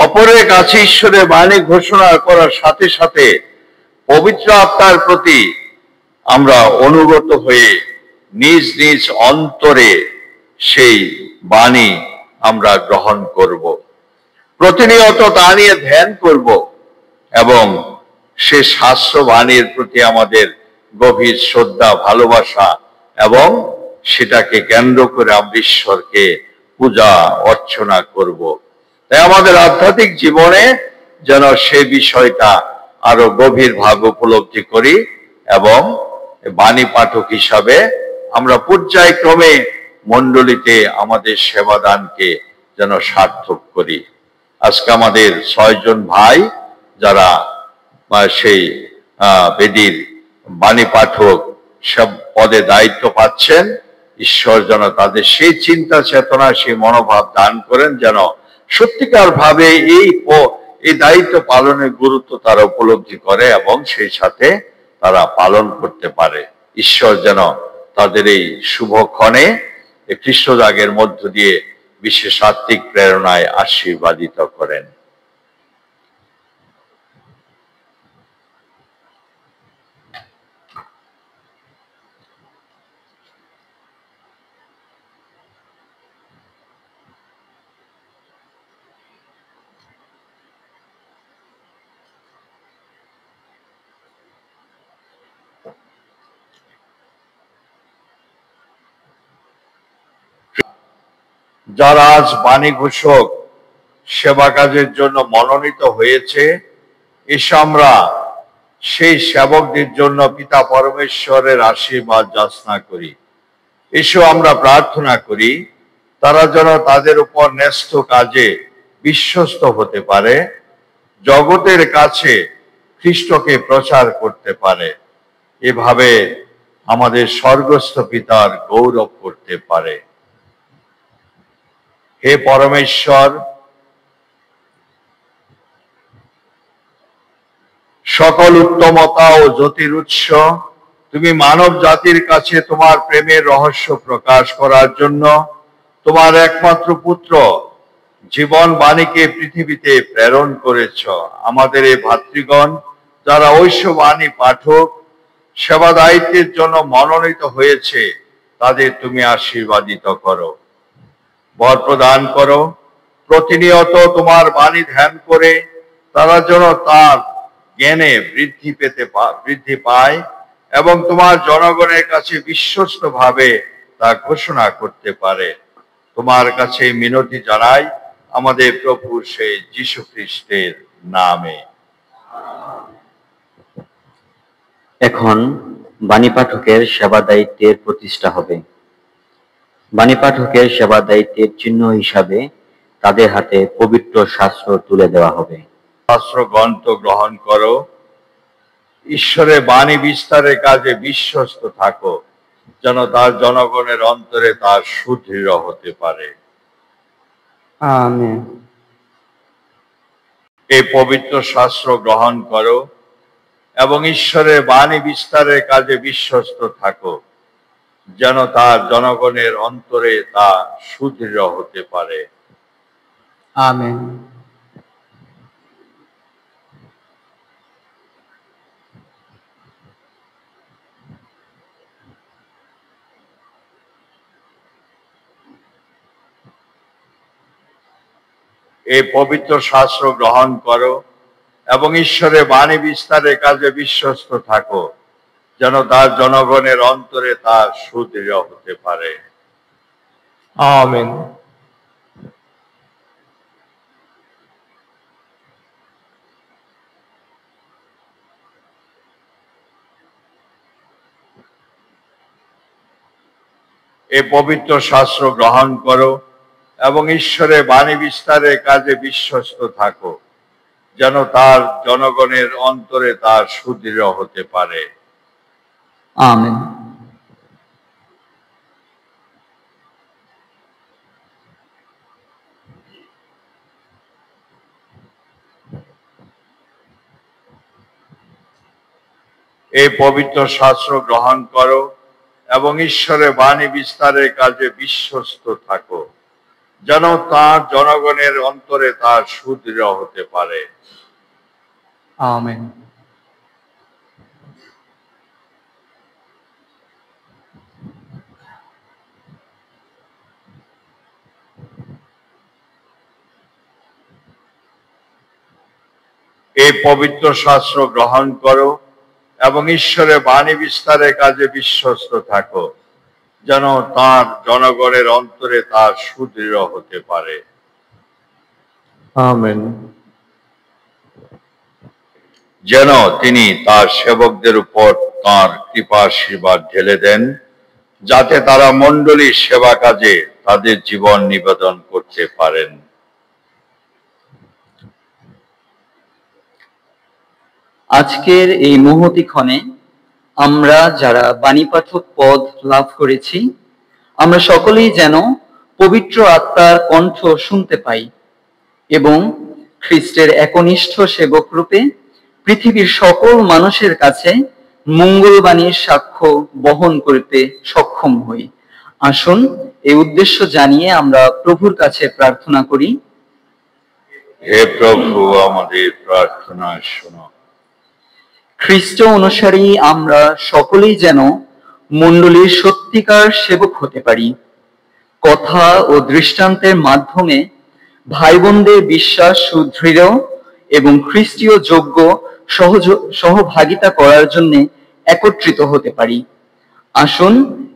অপরের কাছে ঈশ্বরের বাণী ঘোষণা করার সাথে সাথে পবিত্র আত্মার প্রতি আমরা অনুগত হয়ে নিজ নিজ অন্তরে সেই বাণী আমরা গ্রহণ করব, প্রতিনিয়ত তা নিয়ে ধ্যান করব এবং সে শাস্ত্র বাণীর প্রতি আমাদের গভীর শ্রদ্ধা, ভালোবাসা এবং সেটাকে কেন্দ্র করে আমরা ঈশ্বরকে পূজা অর্চনা করব। তাই আমাদের আধ্যাত্মিক জীবনে যেন সে বিষয়টা আরো গভীর ভাবে উপলব্ধি করি এবং বাণী পাঠক হিসাবে আমরা পর্যায়ক্রমে মণ্ডলীতে আমাদের সেবাদানকে যেন সার্থক করি। আজকে আমাদের 6 জন ভাই যারা সেই বেদির বাণী পাঠক সব পদে দায়িত্ব পাচ্ছেন, ঈশ্বর যেন তাদের সেই চিন্তা চেতনা, সেই মনোভাব দান করেন, যেন সত্যিকার ভাবে এই দায়িত্ব পালনের গুরুত্ব তারা উপলব্ধি করে এবং সেই সাথে তারা পালন করতে পারে। ঈশ্বর যেন তাদের এই শুভক্ষণে খ্রিস্টজাগের মধ্য দিয়ে বিশেষ আত্মিক প্রেরণায় আশীর্বাদিত করেন। যারা আজ বাণী ঘোষক সেবা কাজের জন্য মনোনীত হয়েছে, এসে আমরা সেই সেবকদের জন্য পিতা পরমেশ্বরের আশীর্বাদ যাচনা করি। এসো আমরা প্রার্থনা করি তারা যেন তাদের উপর ন্যস্ত কাজে বিশ্বস্ত হতে পারে, জগতের কাছে খ্রিস্টকে প্রচার করতে পারে, এভাবে আমাদের স্বর্গস্থ পিতার গৌরব করতে পারে। হে পরমেশ্বর, সকল উত্তমতা ও জ্যোতির উৎস, তুমি মানব জাতির কাছে তোমার প্রেমের রহস্য প্রকাশ করার জন্য তোমার একমাত্র পুত্র জীবন বাণীকে পৃথিবীতে প্রেরণ করেছ। আমাদের এই ভাতৃগণ যারা ঐশ্ববাণী পাঠক সেবা দায়িত্বের জন্য মনোনীত হয়েছে তাদের তুমি আশীর্বাদিত করো, বর প্রদান করো। প্রতিনিয়ত তোমার বাণী ধ্যান করে তারা যেন তার জ্ঞানে বৃদ্ধি পায় এবং তোমার জনগণের কাছে বিশ্বস্ত ভাবে তা ঘোষণা করতে পারে। তোমার কাছে মিনতি জানাই আমাদের প্রভু সেই যীশু খ্রিস্টের নামে। এখন বাণী পাঠকের সেবা দায়িত্বের প্রতিষ্ঠা হবে। বাণী পাঠকের সেবা দায়িত্বের চিহ্ন হিসাবে তাদের হাতে পবিত্র শাস্ত্র তুলে দেওয়া হবে। শাস্ত্র গ্রন্থ গ্রহণ করো, ঈশ্বরের বাণী বিস্তারের কাজে বিশ্বস্ত থাকো, যেন তার জনগণের অন্তরে তার সুদৃঢ় হতে পারে। আমেন। এই পবিত্র শাস্ত্র গ্রহণ করো এবং ঈশ্বরের বাণী বিস্তারের কাজে বিশ্বস্ত থাকো, যেন তার জনগণের অন্তরে তা সুদৃঢ় হতে পারে। আমেন। এই পবিত্র শাস্ত্র গ্রহণ করো এবং ঈশ্বরের বাণী বিস্তারের কাজে বিশ্বস্ত থাকো, যেন তার জনগণের অন্তরে তা সুদৃঢ় হতে পারে। আমেন। এই পবিত্র শাস্ত্র গ্রহণ করো এবং ঈশ্বরের বাণী বিস্তারের কাজে বিশ্বস্ত থাকো, যেন তার জনগণের অন্তরে তার সুদৃঢ় হতে পারে। আমেন। এই পবিত্র শাস্ত্র গ্রহণ করো এবং ঈশ্বরের বাণী বিস্তারের কাজে বিশ্বস্ত থাকো, যেন তার জনগণের অন্তরে তার সুদৃঢ় হতে পারে। আমেন। এই পবিত্র শাস্ত্র গ্রহণ করো এবং ঈশ্বরের বাণী বিস্তারের কাজে বিশ্বস্ত থাকো, যেন তার জনগণের অন্তরে তার সুদৃঢ় হতে পারে। আমেন। যেন তিনি তার সেবকদের উপর তার কৃপা আশীর্বাদ ঢেলে দেন, যাতে তারা মণ্ডলীর সেবা কাজে তাদের জীবন নিবেদন করতে পারেন। আজকের এই মুহূর্তে ক্ষণে আমরা যারা বাণী পাঠক পদ লাভ করেছি, আমরা সকলেই যেন পবিত্র আত্মার কণ্ঠ শুনতে পাই এবং খ্রিস্টের একনিষ্ঠ সেবক রূপে পৃথিবীর সকল মানুষের কাছে মঙ্গলবাণীর সাক্ষ্য বহন করতে সক্ষম হই। আসুন এই উদ্দেশ্য জানিয়ে আমরা প্রভুর কাছে প্রার্থনা করি। হে প্রভু, আমাদের প্রার্থনা শোনো। খ্রিস্ট অনুসারী আমরা সকলেই যেন মণ্ডলীর সত্যিকার সেবক হতে পারি। কথা ও দৃষ্টান্তের মাধ্যমে ভাই বোনদের বিশ্বাস সুদৃঢ় এবং খ্রিস্টীয় যোগ্য সহভাগিতা করার জন্য একত্রিত হতে পারি। আসুন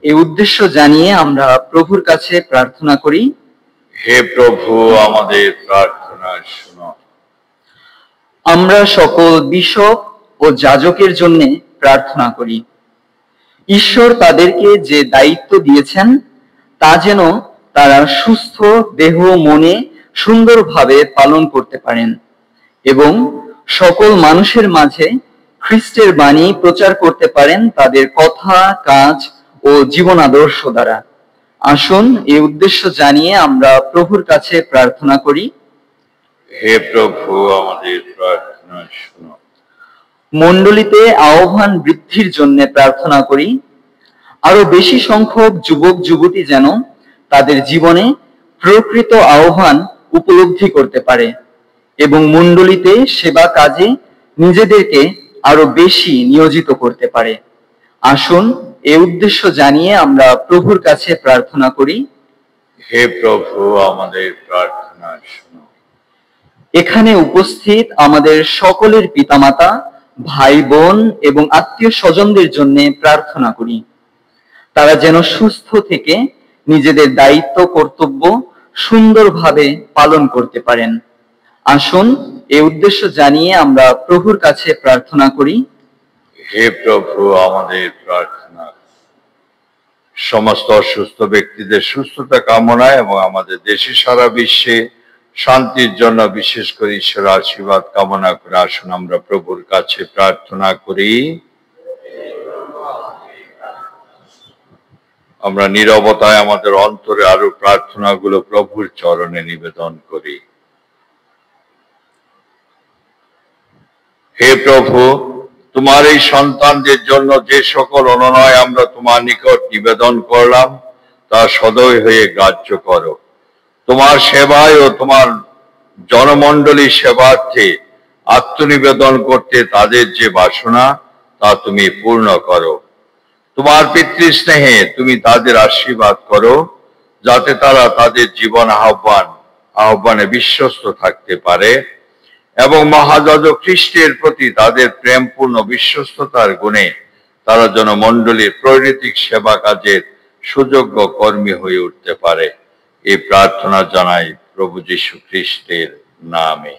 এই উদ্দেশ্য জানিয়ে আমরা প্রভুর কাছে প্রার্থনা করি। হে প্রভু, আমাদের প্রার্থনা শোনো। আমরা সকল বিশপ ও যাজকের জন্য প্রার্থনা করি। ঈশ্বর তাদেরকে যে দায়িত্ব দিয়েছেন তা যেন তারা সুস্থ দেহ মনে সুন্দরভাবে পালন করতে পারেন এবং সকল মানুষের মাঝে খ্রিস্টের বাণী প্রচার করতে পারেন তাদের কথা, কাজ ও জীবন আদর্শ দ্বারা। আসুন এই উদ্দেশ্য জানিয়ে আমরা প্রভুর কাছে প্রার্থনা করি। হে প্রভু, আমাদের প্রার্থনা শোনো। মণ্ডলীতে আহ্বান বৃদ্ধির জন্য প্রার্থনা করি। আরো বেশি সংখ্যক যুবক যুবতী যেন তাদের জীবনে প্রকৃত আহ্বান উপলব্ধি করতে পারে এবং মণ্ডলীতে সেবা কাজে নিজেদেরকে আরো বেশি নিয়োজিত করতে পারে। আসুন এই উদ্দেশ্য জানিয়ে আমরা প্রভুর কাছে প্রার্থনা করি। হে প্রভু, আমাদের প্রার্থনা শুনো। এখানে উপস্থিত আমাদের সকলের পিতামাতা, ভাই বোন এবং আত্মীয় স্বজনদের জন্য প্রার্থনা করি, তারা যেন সুস্থ থেকে নিজেদের দায়িত্ব কর্তব্য সুন্দরভাবে পালন করতে পারেন। আসুন এই উদ্দেশ্য জানিয়ে আমরা প্রভুর কাছে প্রার্থনা করি। হে প্রভু, আমাদের প্রার্থনা। সমস্ত অসুস্থ ব্যক্তিদের সুস্থতা কামনায় এবং আমাদের দেশে সারা বিশ্বে শান্তির জন্য বিশেষ করে ঈশ্বরের আশীর্বাদ কামনা করে আসুন আমরা প্রভুর কাছে প্রার্থনা করি। আমরা নীরবতায় আমাদের অন্তরে আরো প্রার্থনাগুলো প্রভুর চরণে নিবেদন করি। হে প্রভু, তোমার এই সন্তানদের জন্য যে সকল অনুনয় আমরা তোমার নিকট নিবেদন করলাম তা সদয় হয়ে গ্রাহ্য করো। তোমার সেবায় ও তোমার জনমণ্ডলী সেবার্থে আত্মনিবেদন করতে তাদের যে বাসনা তা তুমি পূর্ণ করো। তোমার পিতৃস্নেহে তুমি তাদের আশীর্বাদ করো, যাতে তারা তাদের জীবন আহ্বানে বিশ্বস্ত থাকতে পারে এবং মহাযাজক খ্রিস্টের প্রতি তাদের প্রেমপূর্ণ বিশ্বস্ততার গুণে তারা যেন মণ্ডলীর প্রণীতিক সেবা কাজের সুযোগ্য কর্মী হয়ে উঠতে পারে। এই প্রার্থনা জানাই প্রভু যীশু খ্রিস্টের নামে।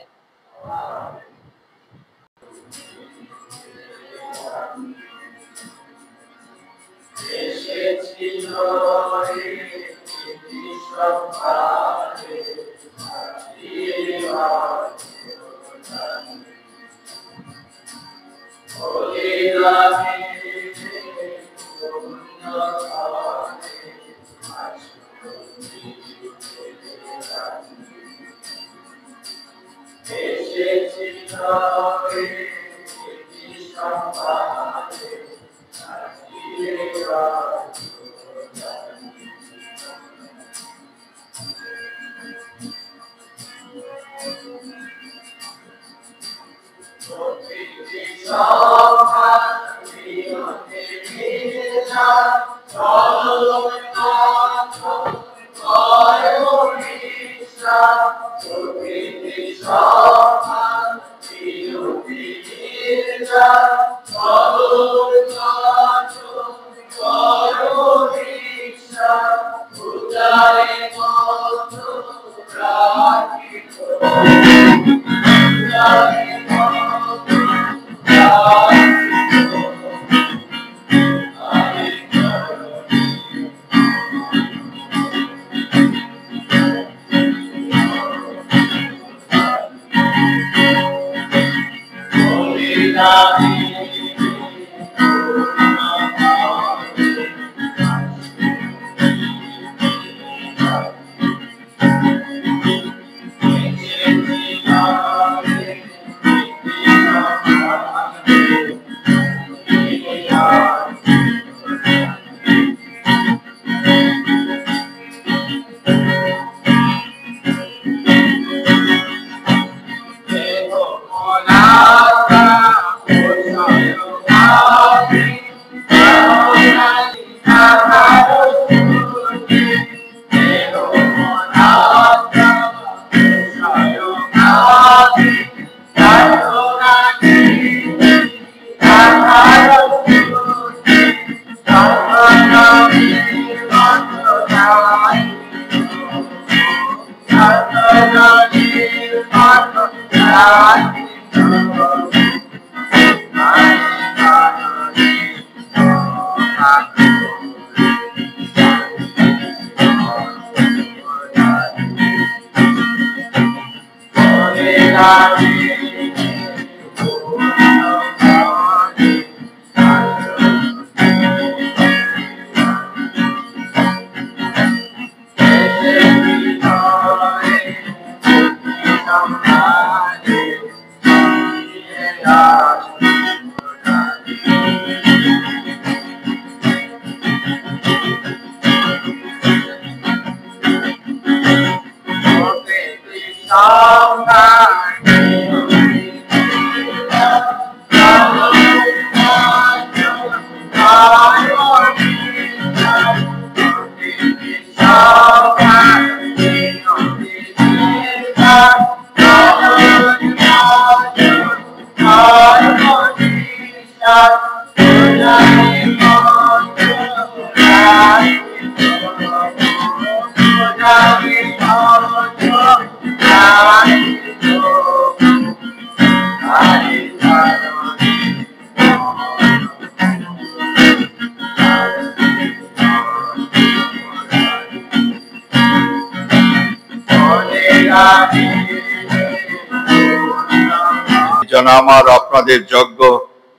যেন আমার আপনাদের যজ্ঞ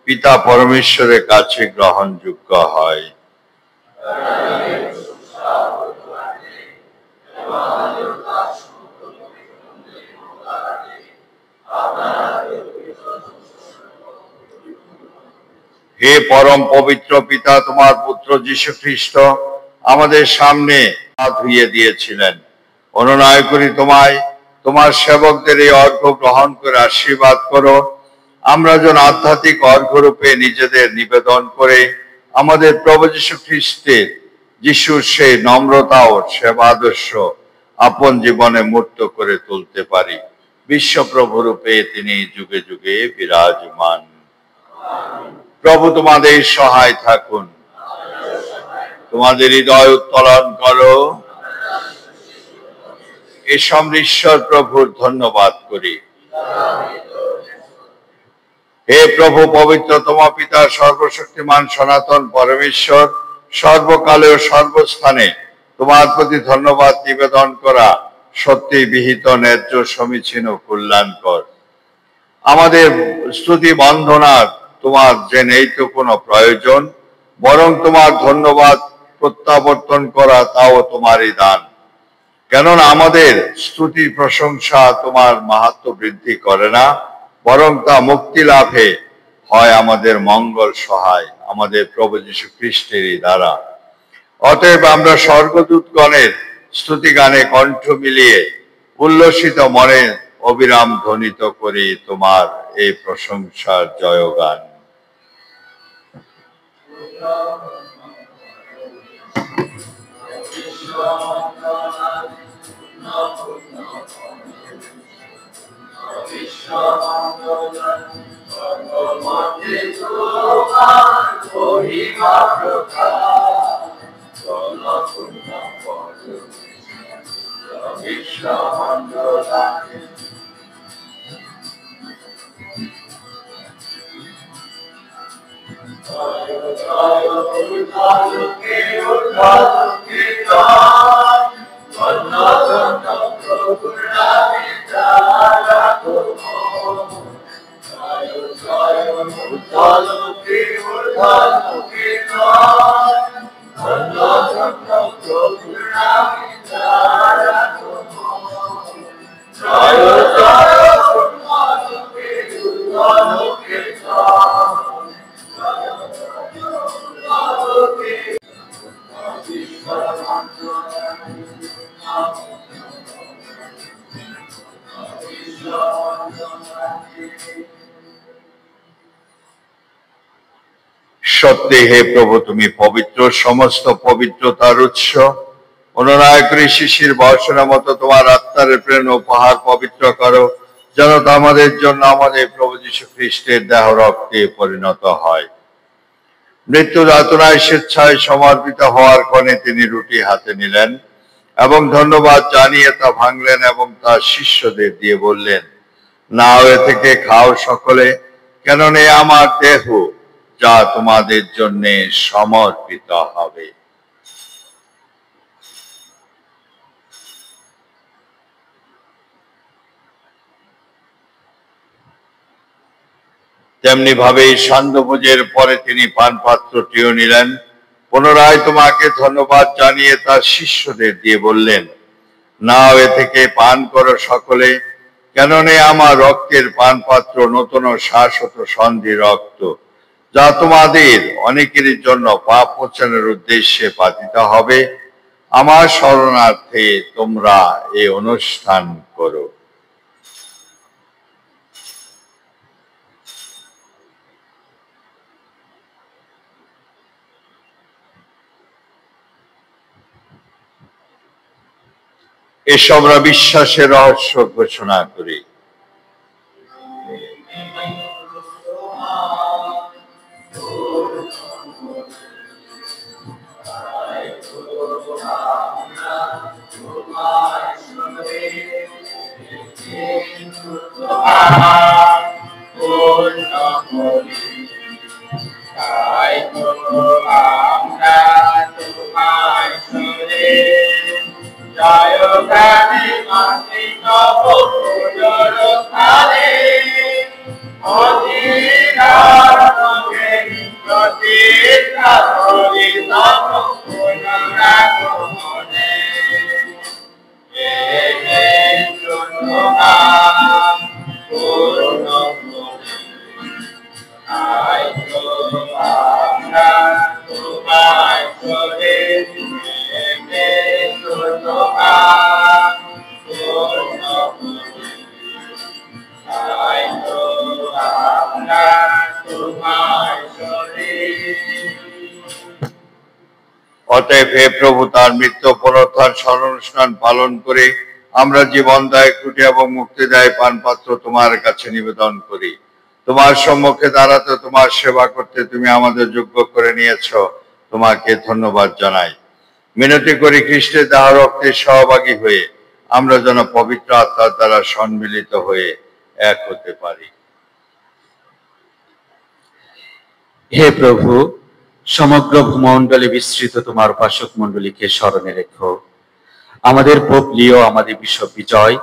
পিতা পরমেশ্বরের কাছে গ্রহণযোগ্য হয়। হে পরম পবিত্র পিতা, তোমার পুত্র যীশু খ্রিস্ট আমাদের সামনে হাত ধুইয়ে দিয়েছিলেন। অনুনয় করি তোমায়, তোমার সেবকদের এই অর্ঘ্য গ্রহণ করে আশীর্বাদ করো। আমরা যেন আধ্যাত্মিক অর্ঘ্যরূপে নিজেদের নিবেদন করে আমাদের প্রভু যীশু খ্রিস্টের যিশুর সেই নম্রতা ও সেবাদর্শ আপন জীবনে মূর্ত করে তুলতে পারি। বিশ্বপ্রভু রূপে তিনি যুগে যুগে বিরাজমান। প্রভু তোমাদের সহায় থাকুন, তোমাদের হৃদয় উত্তোলন করো। এই সমৃশ্বর প্রভুর ধন্যবাদ করি। হে প্রভু, পবিত্রতম পিতা সর্বশক্তিমান সনাতন পরমেশ্বর, সর্বকালে ও সর্বস্থানে তোমার প্রতি ধন্যবাদ নিবেদন করা সত্যি বিহিত, ন্যায্য, সমীচীন ও কল্যাণকর। আমাদের স্তুতি বন্দনার তোমার যে নেই তো কোনো প্রয়োজন, বরং তোমার ধন্যবাদ প্রত্যাবর্তন করা তাও তোমারই দান। কেননা আমাদের স্তুতি প্রশংসা তোমার মাহাত্ম্য বৃদ্ধি করে না, বরং তা মুক্তি লাভে হয় আমাদের মঙ্গল সহায়, আমাদের প্রভু যীশু খ্রিস্টেরই দ্বারা। অতএব আমরা স্বর্গদূতগণের স্তুতি গানে কণ্ঠ মিলিয়ে উল্লসিত মনে অবিরাম ধ্বনিত করি তোমার এই প্রশংসার জয়গান। সত্যি হে প্রভু, তুমি পবিত্র, সমস্ত পবিত্রতার উৎস। অনুনয় করি শিশির বর্ষণের মতো তোমার আত্মার প্রেরণ উপহার পবিত্র করো, যেন তা আমাদের জন্য আমাদের প্রভু যীশু খ্রিস্টের দেহ রক্তে পরিণত হয়। মৃত্যু যাতনায় স্বেচ্ছায় সমর্পিত হওয়ার ক্ষণে তিনি রুটি হাতে নিলেন এবং ধন্যবাদ জানিয়ে তা ভাঙলেন এবং তার শিষ্যদের দিয়ে বললেন, নাও, এ থেকে খাও সকলে, কেননা এ আমার দেহ, যা তোমাদের জন্য সমর্পিত হবে। তেমনি ভাবে সান্ধ্যভোজের পরে তিনি পানপাত্রটিও নিলেন, পুনরায় তোমাকে ধন্যবাদ জানিয়ে তার শিষ্যদের দিয়ে বললেন, নাও, এ থেকে পান করো সকলে, কেননা আমার রক্তের পানপাত্র, নতুন ও শাশ্বত সন্ধি রক্ত, যা তোমাদের অনেকেরই জন্য পাপ মোচনের উদ্দেশ্যে পাতিত হবে। আমার শরণার্থে তোমরা এই অনুষ্ঠান করো। এসব আমরা বিশ্বাসের রহস্য ঘোষণা করি। অতএব হে প্রভু, তার মৃত্যু পুনরুত্থান স্মরণ অনুষ্ঠান পালন করে আমরা জীবনদায়ক রুটি এবং মুক্তিদায়ক পানপাত্র তোমার কাছে নিবেদন করি। তোমার সম্মুখে দাঁড়াতে, তোমার সেবা করতে তুমি আমাদের যোগ্য করে নিয়েছ, তোমাকে ধন্যবাদ জানাই। মিনতি করি খ্রিস্টের দেহ রক্তে সহভাগী হয়ে আমরা যেন পবিত্র আত্মার দ্বারা সম্মিলিত হয়ে এক হতে পারি। হে প্রভু, সমগ্র ভূমণ্ডলে বিস্তৃত তোমার উপাসক মণ্ডলীকে স্মরণে রেখো। আমাদের পোপ লিও, আমাদের বিশপ বিজয়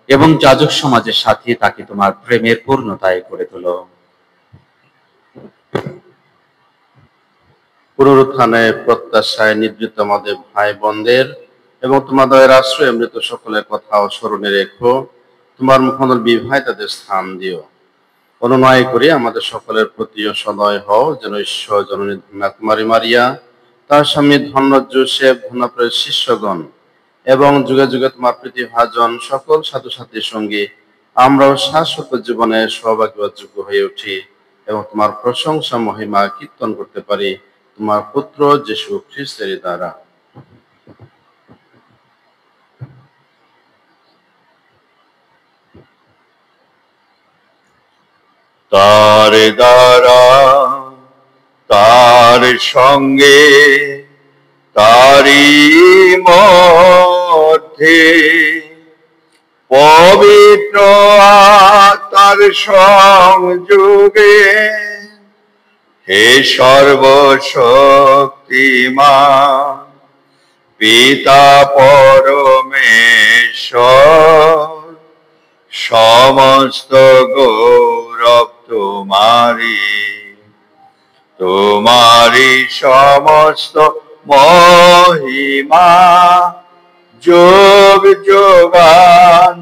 এবং যাজক সমাজের সাথে তাকে তোমার প্রেমের পূর্ণতায় করে তোলো। পুনরুত্থানে প্রত্যাশায় নিবৃত্ত আমাদের ভাই বোনদের এবং তোমাদের আশ্রয়ে মৃত সকলের কথাও স্মরণে রেখো। তোমার মুখমণ্ডল বিভায় তাদের স্থান দিও। অনুনয় করে আমাদের সকলের প্রতিও সদয় হও, যেন ঈশ্বর জননী ধন্যা কুমারী মারিয়া, তার স্বামী ধন্য যোসেফ, ধন্যপ্রায় শিষ্যগণ এবং যুগে যুগে তোমার প্রীতিভাজন সকল সাধু সাথীর সঙ্গে আমরাও শাশ্বত জীবনে সহভাগী যোগ্য হয়ে উঠি এবং তোমার প্রশংসা মহিমা কীর্তন করতে পারি তোমার পুত্র যীশু খ্রিস্টের দ্বারা। তার দ্বারা, তার সঙ্গে, তারই মধ্যে পবিত্র আত্মার সংযোগে হে সর্বশক্তিমান পিতা পরমেশ্বর, সমস্ত গৌরব তোমারি, তোমারি সমস্ত মহিমা যুগ যুগান্তরে।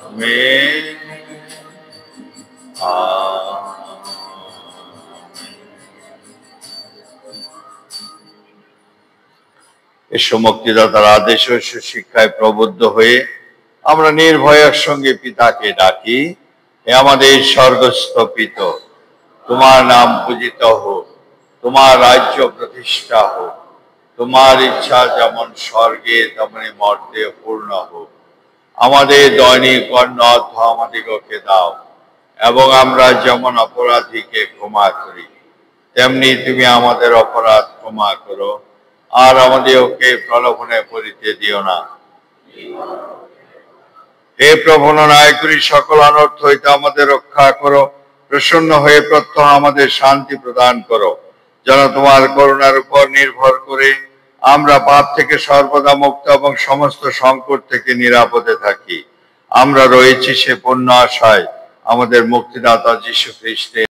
আমেন। এসব মুক্তিদাতার আদেশ ও শিক্ষায় প্রবুদ্ধ হয়ে আমরা নির্ভয়ের সঙ্গে পিতাকে ডাকি। হে আমাদের স্বর্গস্থ পিতা, তোমার নাম পূজিত হোক, তোমার রাজ্য প্রতিষ্ঠা হোক, তোমার ইচ্ছা যেমন স্বর্গে তেমনি মর্তে পূর্ণ হোক। আমাদের দৈনিক অন্ন আমাদিগকে দাও, এবং আমরা যেমন অপরাধীকে ক্ষমা করি তেমনি তুমি আমাদের অপরাধ ক্ষমা করো, আর আমাদেরকে প্রলোভনে পড়িতে দিও না। হে প্রভু, নায় করি সকল অনর্থ হইতে আমাদের রক্ষা করো, প্রসন্ন হয়ে প্রত্যহ আমাদের শান্তি প্রদান করো, যেন তোমার করুণার উপর নির্ভর করে আমরা পাপ থেকে সর্বদা মুক্ত এবং সমস্ত সংকট থেকে নিরাপদে থাকি। আমরা রয়েছি সে পূর্ণ আশায়, আমাদের মুক্তিদাতা যীশু খ্রিস্টের